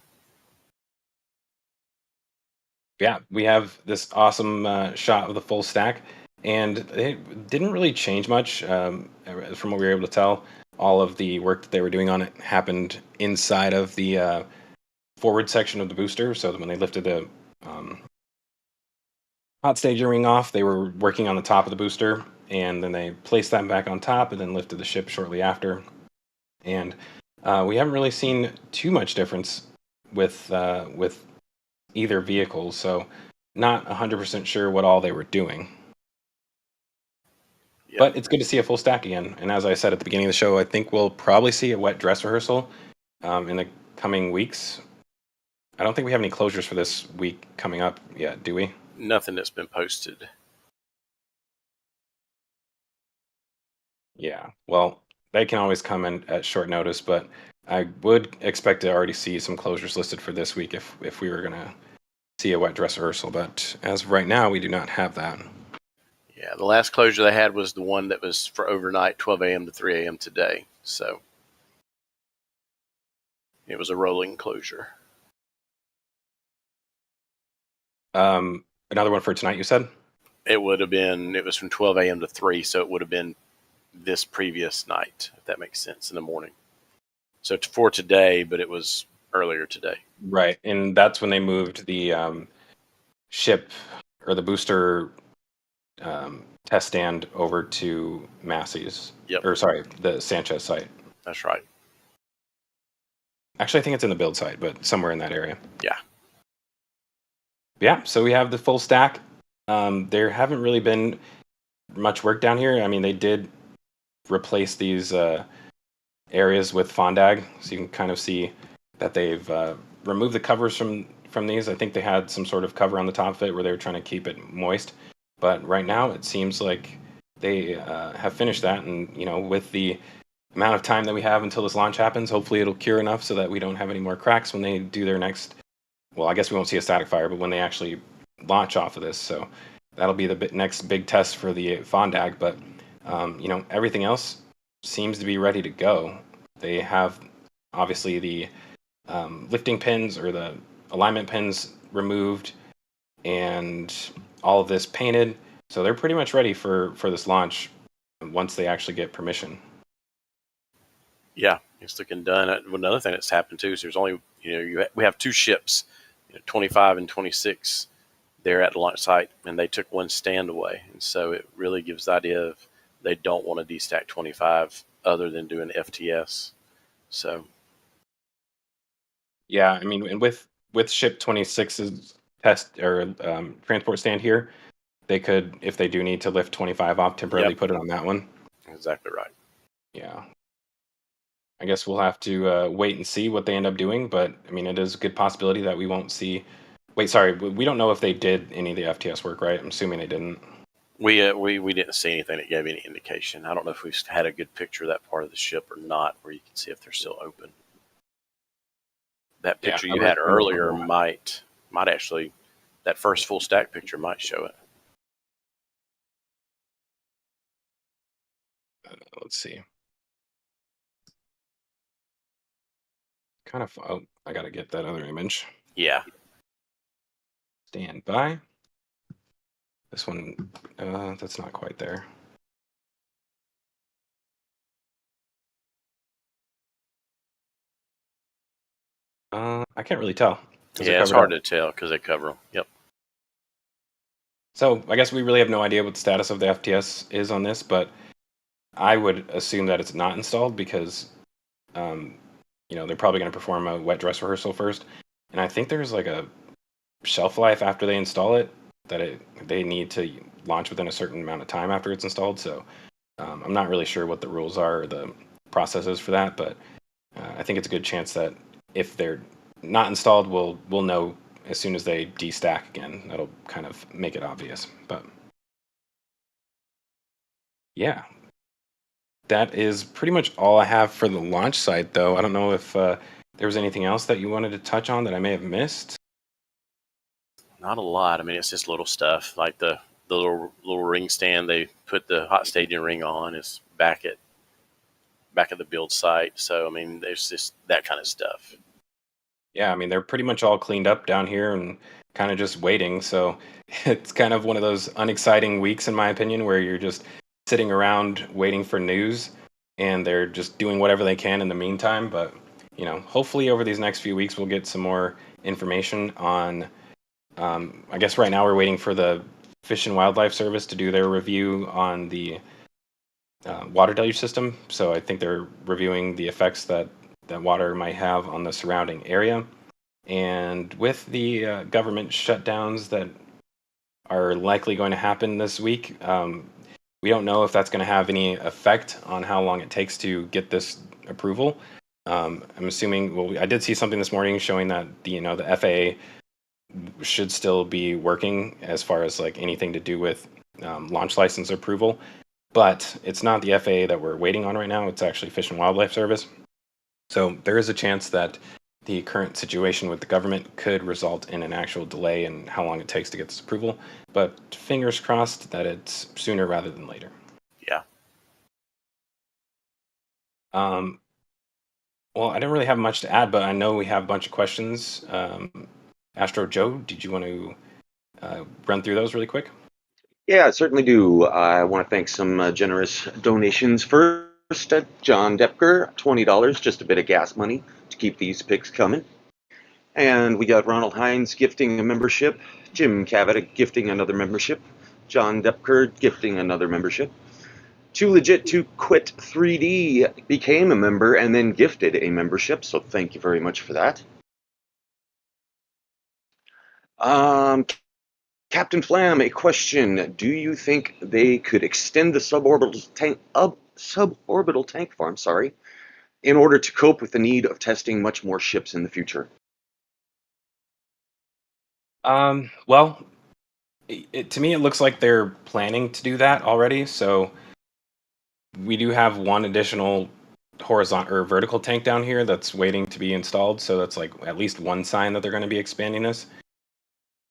Yeah, we have this awesome shot of the full stack, and it didn't really change much from what we were able to tell. All of the work that they were doing on it happened inside of the forward section of the booster. So that when they lifted the hot staging ring off, they were working on the top of the booster, and then they placed that back on top, and then lifted the ship shortly after. And we haven't really seen too much difference with either vehicle, so not 100% sure what all they were doing. Yeah. But it's good to see a full stack again. And as I said at the beginning of the show, I think we'll probably see a wet dress rehearsal in the coming weeks. I don't think we have any closures for this week coming up yet, do we? Nothing that's been posted. Yeah. Well, they can always come in at short notice, but I would expect to already see some closures listed for this week if we were going to see a wet dress rehearsal. But as of right now, we do not have that. Yeah, the last closure they had was the one that was for overnight, 12 a.m. to 3 a.m. today. So it was a rolling closure. Another one for tonight, you said? It was from 12 a.m. to 3, so it would have been this previous night, if that makes sense, in the morning. So for today, but it was earlier today. Right, and that's when they moved the ship or the booster test stand over to Massie's. Yep. Or sorry, the Sanchez site. That's right. Actually, I think it's in the build site, but somewhere in that area. Yeah. Yeah, so we have the full stack. There haven't really been much work down here. I mean, they did replace these areas with fondag, so you can kind of see that they've removed the covers from these. I think they had some sort of cover on the top of it where they were trying to keep it moist. But right now, it seems like they have finished that. And, with the amount of time that we have until this launch happens, hopefully it'll cure enough so that we don't have any more cracks when they do their next... Well, I guess we won't see a static fire, but when they actually launch off of this. So that'll be the next big test for the fondag. But, everything else seems to be ready to go. They have, obviously, the lifting pins or the alignment pins removed and all of this painted. So they're pretty much ready for this launch once they actually get permission. Yeah, it's looking done. Another thing that's happened too is there's only, we have two ships, 25 and 26 there at the launch site, and they took one stand away. And so it really gives the idea of they don't want to destack 25 other than doing FTS. So. Yeah, I mean, and with ship 26's test or transport stand here, they could, if they do need to lift 25 off, temporarily put it on that one. Exactly right. Yeah. I guess we'll have to wait and see what they end up doing, but I mean, it is a good possibility that we won't see. Wait, sorry, we don't know if they did any of the FTS work, right? I'm assuming they didn't. We didn't see anything that gave any indication. I don't know if we've had a good picture of that part of the ship or not, where you can see if they're still open. That picture you had earlier might actually, that first full stack picture might show it. Let's see. Kind of. Oh, I gotta get that other image. Yeah. Stand by. This one, that's not quite there. I can't really tell. Yeah, it's hard to tell because they cover them. Yep. So I guess we really have no idea what the status of the FTS is on this, but I would assume that it's not installed because, they're probably going to perform a wet dress rehearsal first. And I think there's like a shelf life after they install it they need to launch within a certain amount of time after it's installed. So I'm not really sure what the rules are or the processes for that, but I think it's a good chance that if they're not installed, we'll know as soon as they destack again. That'll kind of make it obvious. But yeah, that is pretty much all I have for the launch site, though. I don't know if there was anything else that you wanted to touch on that I may have missed. Not a lot. I mean, it's just little stuff like the little ring stand they put the hot staging ring on is back at the build site. So I mean, there's just that kind of stuff. Yeah, I mean, they're pretty much all cleaned up down here and kind of just waiting. So it's kind of one of those unexciting weeks, in my opinion, where you're just sitting around waiting for news and they're just doing whatever they can in the meantime. But, hopefully over these next few weeks, we'll get some more information on, I guess right now we're waiting for the Fish and Wildlife Service to do their review on the water deluge system. So I think they're reviewing the effects that water might have on the surrounding area. And with the government shutdowns that are likely going to happen this week, we don't know if that's going to have any effect on how long it takes to get this approval. I'm assuming, well, I did see something this morning showing that the FAA should still be working as far as like anything to do with launch license approval, but it's not the FAA that we're waiting on right now. It's actually Fish and Wildlife Service. So there is a chance that the current situation with the government could result in an actual delay in how long it takes to get this approval. But fingers crossed that it's sooner rather than later. Yeah. Well, I didn't really have much to add, but I know we have a bunch of questions. Astro Joe, did you want to run through those really quick? Yeah, I certainly do. I want to thank some generous donations. First, John Depker, $20, just a bit of gas money to keep these picks coming. And we got Ronald Hines gifting a membership, Jim Cavett gifting another membership, John Depker gifting another membership. Too Legit to Quit 3D became a member and then gifted a membership, so thank you very much for that. Captain Flam, a question. Do you think they could extend the suborbital tank farm, in order to cope with the need of testing much more ships in the future? Well, to me, it looks like they're planning to do that already. So we do have one additional horizontal or vertical tank down here that's waiting to be installed. So that's like at least one sign that they're going to be expanding this.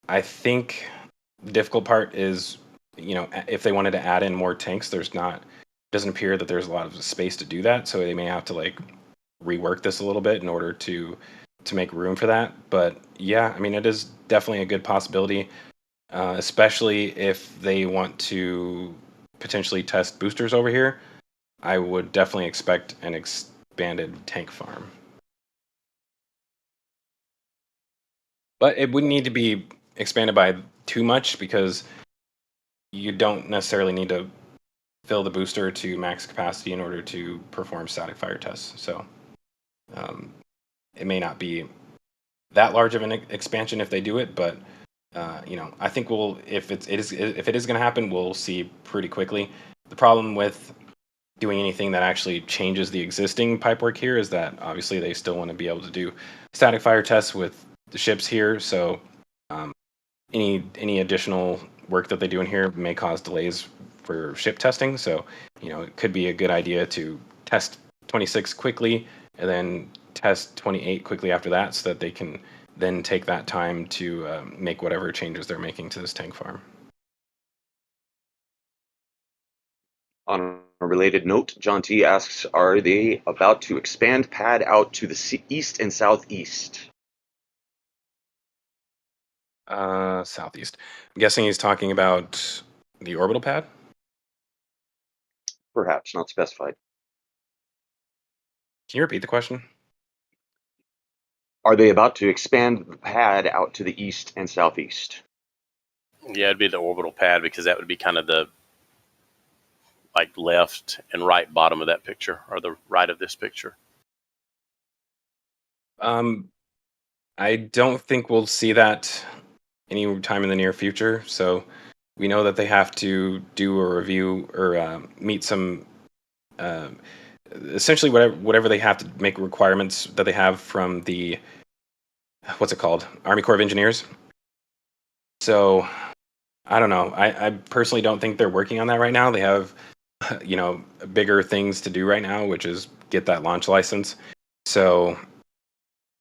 I think the difficult part is, if they wanted to add in more tanks, doesn't appear that there's a lot of space to do that. So they may have to like rework this a little bit in order to make room for that. But yeah, I mean, it is definitely a good possibility, especially if they want to potentially test boosters over here. I would definitely expect an expanded tank farm. But it wouldn't need to be expanded by too much because you don't necessarily need to fill the booster to max capacity in order to perform static fire tests. So it may not be that large of an expansion if they do it, but I think if it is going to happen, we'll see pretty quickly. The problem with doing anything that actually changes the existing pipework here is that obviously they still want to be able to do static fire tests with the ships here. So any additional work that they do in here may cause delays for ship testing. So it could be a good idea to test 26 quickly and then test 28 quickly after that, so that they can then take that time to make whatever changes they're making to this tank farm. On a related note, John T asks, are they about to expand pad out to the east and southeast? Southeast. I'm guessing he's talking about the orbital pad? Perhaps, not specified. Can you repeat the question? Are they about to expand the pad out to the east and southeast? Yeah, it'd be the orbital pad, because that would be kind of the left and right bottom of that picture, or the right of this picture. I don't think we'll see that any time in the near future. So we know that they have to do a review or meet some essentially whatever they have to make requirements that they have from the what's it called, Army Corps of Engineers. So I don't know. I personally don't think they're working on that right now. They have bigger things to do right now, which is get that launch license. So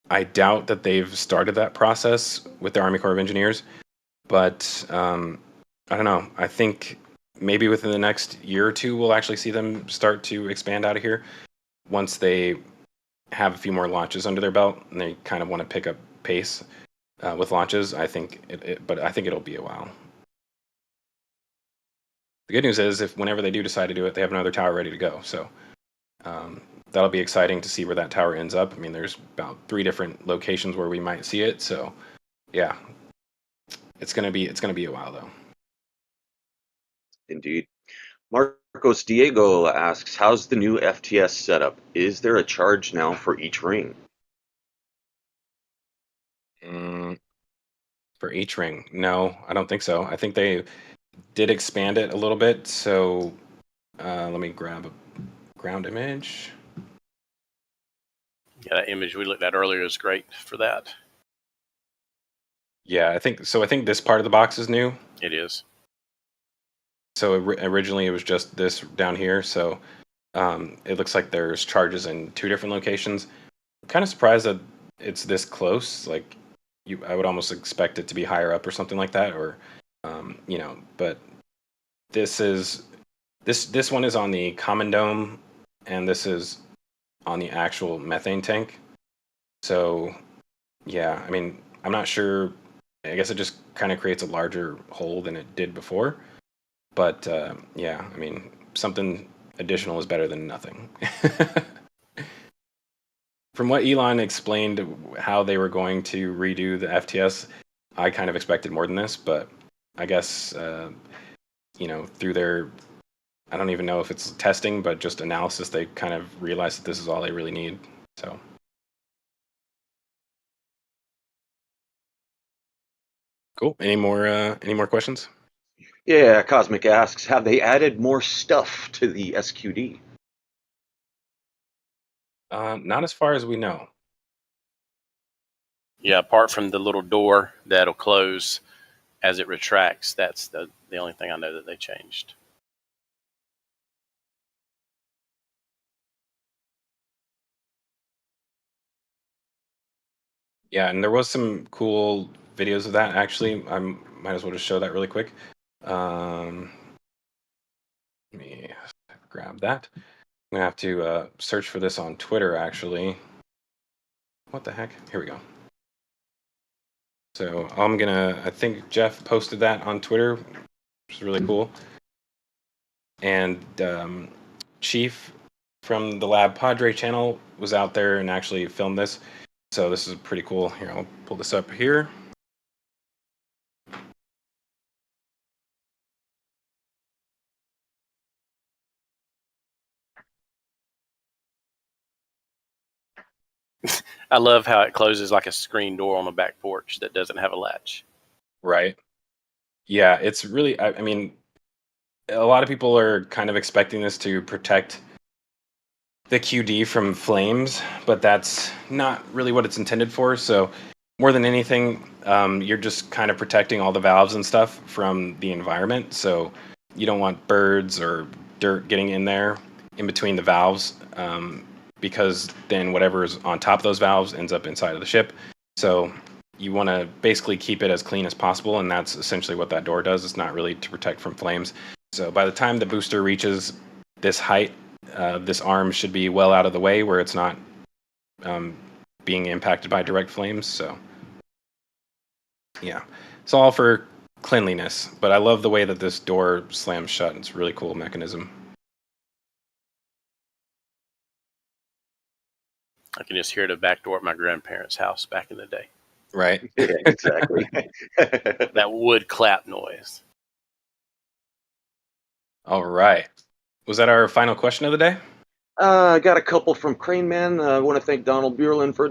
I doubt that they've started that process with the Army Corps of Engineers. But I don't know. I think maybe within the next year or two, we'll actually see them start to expand out of here once they have a few more launches under their belt and they kind of want to pick up pace with launches. I think but I think it'll be a while. The good news is, if whenever they do decide to do it, they have another tower ready to go. So that'll be exciting to see where that tower ends up. I mean, there's about 3 different locations where we might see it. So yeah, it's gonna be a while though. Indeed. Marcos Diego asks, how's the new FTS setup? Is there a charge now for each ring? For each ring, no, I don't think so. I think they did expand it a little bit. So let me grab a ground image. Yeah, that image we looked at earlier is great for that. Yeah, I think so. I think this part of the box is new. It is. So originally it was just this down here. So it looks like there's charges in 2 different locations. I'm kind of surprised that it's this close. Like I would almost expect it to be higher up or something like that, or But this one is on the common dome, and this is on the actual methane tank. So yeah, I mean, I'm not sure. I guess it just kind of creates a larger hole than it did before. But yeah, I mean, something additional is better than nothing. From what Elon explained how they were going to redo the FTS, I kind of expected more than this, but I guess, through their, I don't even know if it's testing, but just analysis, they kind of realized that this is all they really need. So. Cool. Any more questions? Yeah, Cosmic asks, have they added more stuff to the SQD? Not as far as we know. Yeah, apart from the little door that'll close as it retracts, that's the only thing I know that they changed. Yeah, and there was some cool videos of that, actually. I might as well just show that really quick. Let me grab that. I'm going to have to search for this on Twitter, actually. What the heck? Here we go. So I think Jeff posted that on Twitter, which is really cool. And Chief from the Lab Padre channel was out there and actually filmed this. So this is pretty cool. Here, I'll pull this up here. I love how it closes like a screen door on a back porch that doesn't have a latch. Right. Yeah, it's really, I mean, a lot of people are kind of expecting this to protect the QD from flames, but that's not really what it's intended for. So more than anything, you're just kind of protecting all the valves and stuff from the environment. So you don't want birds or dirt getting in there in between the valves, because then whatever's on top of those valves ends up inside of the ship. So you want to basically keep it as clean as possible, and that's essentially what that door does. It's not really to protect from flames. So by the time the booster reaches this height, this arm should be well out of the way where it's not being impacted by direct flames. So yeah, it's all for cleanliness, but I love the way that this door slams shut. It's a really cool mechanism. I can just hear the back door at my grandparents' house back in the day. Right. Yeah, exactly. That wood clap noise. All right. Was that our final question of the day? I got a couple from Crane Man. I want to thank Donald Buerlin for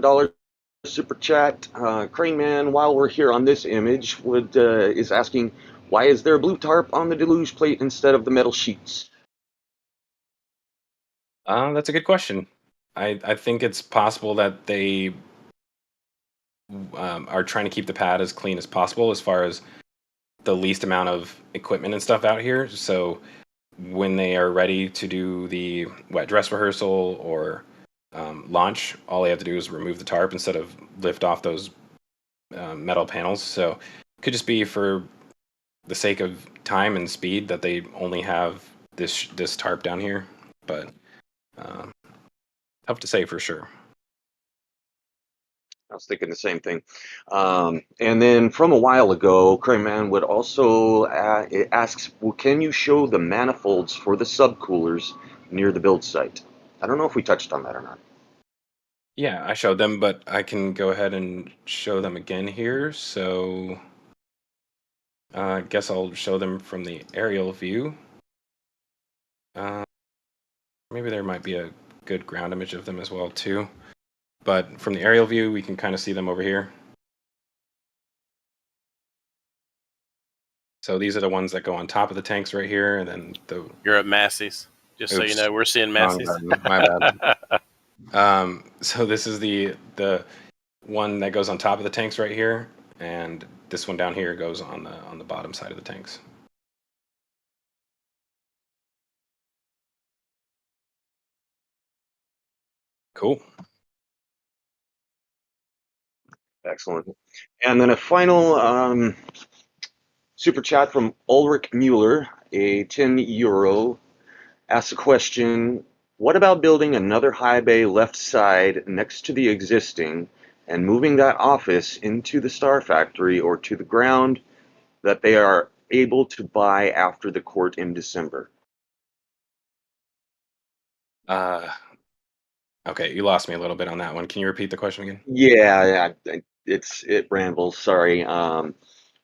super chat. Crane Man, while we're here on this image, is asking, why is there a blue tarp on the deluge plate instead of the metal sheets? That's a good question. I think it's possible that they are trying to keep the pad as clean as possible as far as the least amount of equipment and stuff out here. So when they are ready to do the wet dress rehearsal or launch, all they have to do is remove the tarp instead of lift off those metal panels. So it could just be for the sake of time and speed that they only have this tarp down here. But tough to say for sure. I was thinking the same thing. And then from a while ago, Crane Man would also it asks, well, can you show the manifolds for the subcoolers near the build site? I don't know if we touched on that or not. Yeah, I showed them, but I can go ahead and show them again here. So I guess I'll show them from the aerial view. Maybe there might be a good ground image of them as well too. But from the aerial view, we can kind of see them over here. So these are the ones that go on top of the tanks right here, and then You're at Massie's, just so you know. We're seeing wrong Massie's. button, my bad. So this is the one that goes on top of the tanks right here, and this one down here goes on the bottom side of the tanks. Cool. Excellent. And then a final super chat from Ulrich Mueller, a €10, asks a question, what about building another high bay left side next to the existing and moving that office into the Star Factory or to the ground that they are able to buy after the court in December? Okay, you lost me a little bit on that one. Can you repeat the question again? Yeah, it rambles. Sorry.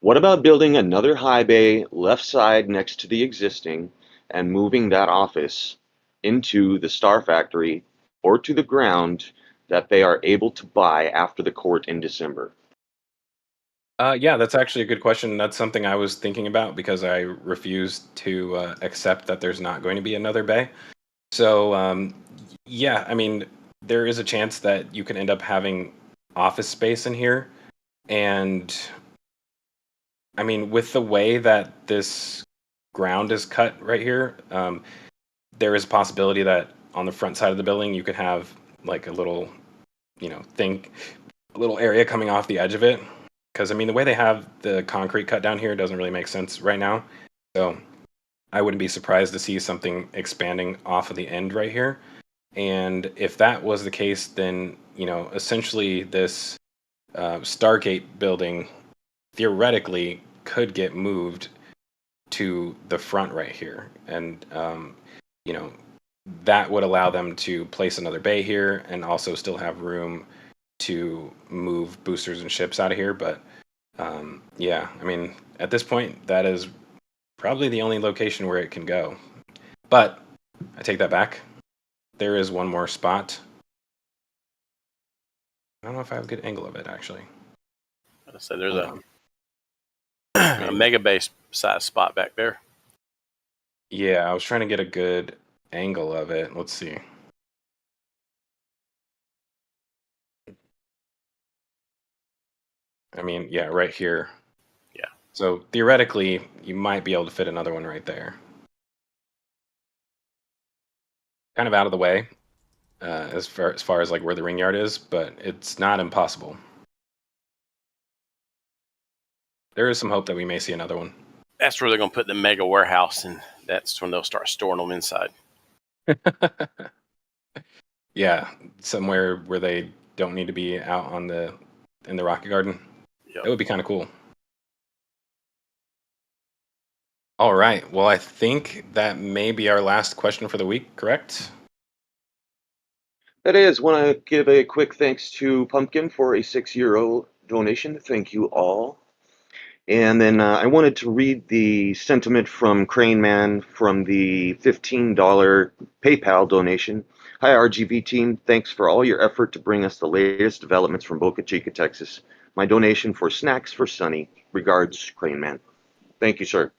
What about building another high bay left side next to the existing and moving that office into the Star Factory or to the ground that they are able to buy after the court in December? Yeah, that's actually a good question. That's something I was thinking about because I refused to accept that there's not going to be another bay. So, yeah, I mean, there is a chance that you can end up having office space in here. And I mean, with the way that this ground is cut right here, there is a possibility that on the front side of the building, you could have like a little, a little area coming off the edge of it. Because, I mean, the way they have the concrete cut down here doesn't really make sense right now. So I wouldn't be surprised to see something expanding off of the end right here. And if that was the case, then, essentially this Stargate building theoretically could get moved to the front right here. And, you know, that would allow them to place another bay here and also still have room to move boosters and ships out of here. But yeah, I mean, at this point, that is probably the only location where it can go. But I take that back. There is one more spot. I don't know if I have a good angle of it, actually. So there's a mega base size spot back there. Yeah, I was trying to get a good angle of it. Let's see. I mean, yeah, right here. Yeah. So theoretically, you might be able to fit another one right there. Kind of out of the way, as far as like where the Ringyard is, but it's not impossible. There is some hope that we may see another one. That's where they're going to put the mega warehouse, and that's when they'll start storing them inside. Yeah, somewhere where they don't need to be out in the Rocket Garden. Yep. That would be kind of cool. All right. Well, I think that may be our last question for the week, correct? That is, want to give a quick thanks to Pumpkin for a €6 donation. Thank you all. And then I wanted to read the sentiment from Crane Man from the $15 PayPal donation. Hi, RGV team. Thanks for all your effort to bring us the latest developments from Boca Chica, Texas. My donation for snacks for Sunny. Regards, Crane Man. Thank you, sir.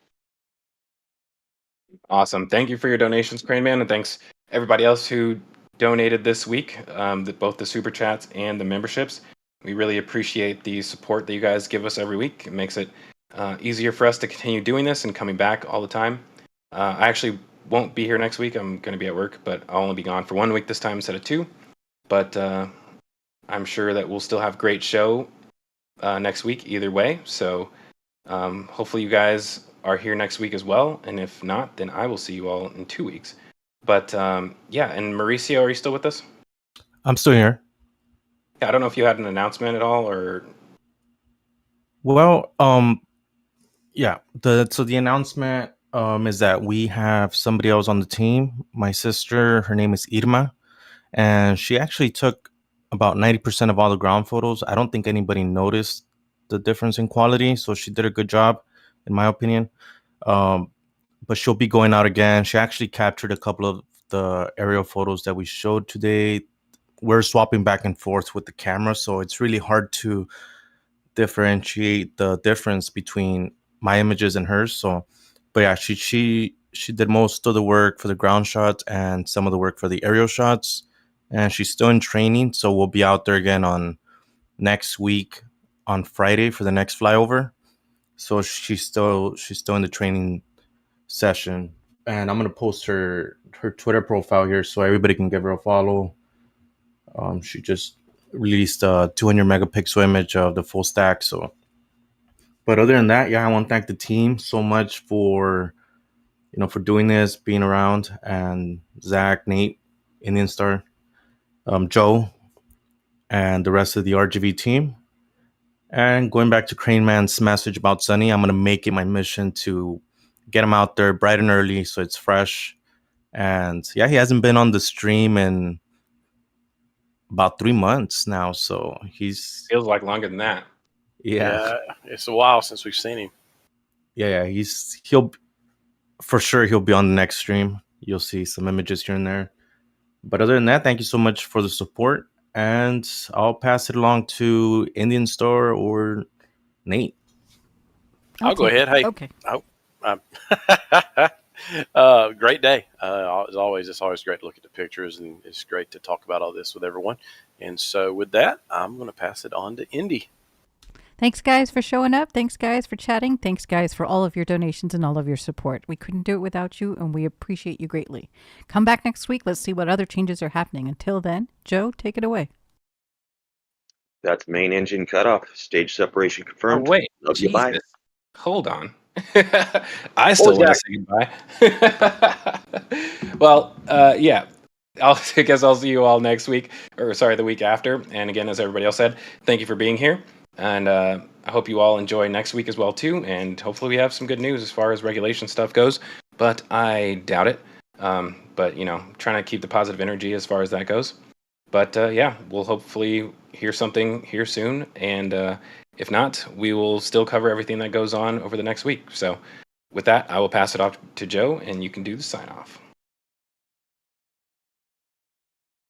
Awesome. Thank you for your donations, Crane Man, and thanks everybody else who donated this week, both the super chats and the memberships. We really appreciate the support that you guys give us every week. It makes it easier for us to continue doing this and coming back all the time. I actually won't be here next week. I'm going to be at work, but I'll only be gone for 1 week this time instead of 2. But I'm sure that we'll still have a great show next week either way. So hopefully you guys are here next week as well. And if not, then I will see you all in 2 weeks. But yeah, and Mauricio, are you still with us? I'm still here. Yeah, I don't know if you had an announcement at all or. Well, yeah. The announcement is that we have somebody else on the team. My sister, her name is Irma, and she actually took about 90% of all the ground photos. I don't think anybody noticed the difference in quality, so she did a good job, in my opinion. But she'll be going out again. She actually captured a couple of the aerial photos that we showed today. We're swapping back and forth with the camera, so it's really hard to differentiate the difference between my images and hers. So, but yeah, she did most of the work for the ground shots and some of the work for the aerial shots, and she's still in training. So we'll be out there again on next week on Friday for the next flyover. So she's still in the training session, and I'm gonna post her Twitter profile here so everybody can give her a follow. She just released a 200 megapixel image of the full stack. So, but other than that, yeah, I want to thank the team so much for for doing this, being around, and Zach, Nate, Indian Star, Joe, and the rest of the RGV team. And going back to Crane Man's message about Sunny, I'm gonna make it my mission to get him out there bright and early so it's fresh. And yeah, he hasn't been on the stream in about 3 months now, so he's Feels like longer than that. yeah. It's a while since we've seen him. Yeah, he'll for sure he'll be on the next stream. You'll see some images here and there. But other than that, thank you so much for the support, and I'll pass it along to Indian Store or Nate. I'll go take it. ahead. Hey. Okay. Great day. As always, it's always great to look at the pictures, and it's great to talk about all this with everyone. And so with that, I'm going to pass it on to Indy. Thanks, guys, for showing up. Thanks, guys, for chatting. Thanks, guys, for all of your donations and all of your support. We couldn't do it without you, and we appreciate you greatly. Come back next week. Let's see what other changes are happening. Until then, Joe, take it away. That's main engine cutoff. Stage separation confirmed. Oh, wait. Love you. Bye. Jesus. Hold on. I still want to say goodbye. Well, yeah. I guess I'll see you all next week, or sorry, the week after. And again, as everybody else said, thank you for being here. And I hope you all enjoy next week as well, too. And hopefully we have some good news as far as regulation stuff goes. But I doubt it. But, trying to keep the positive energy as far as that goes. But, yeah, we'll hopefully hear something here soon. And if not, we will still cover everything that goes on over the next week. So with that, I will pass it off to Joe, and you can do the sign-off.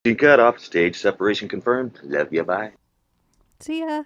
Cutoff. Stage separation confirmed. Love you. Bye. See ya.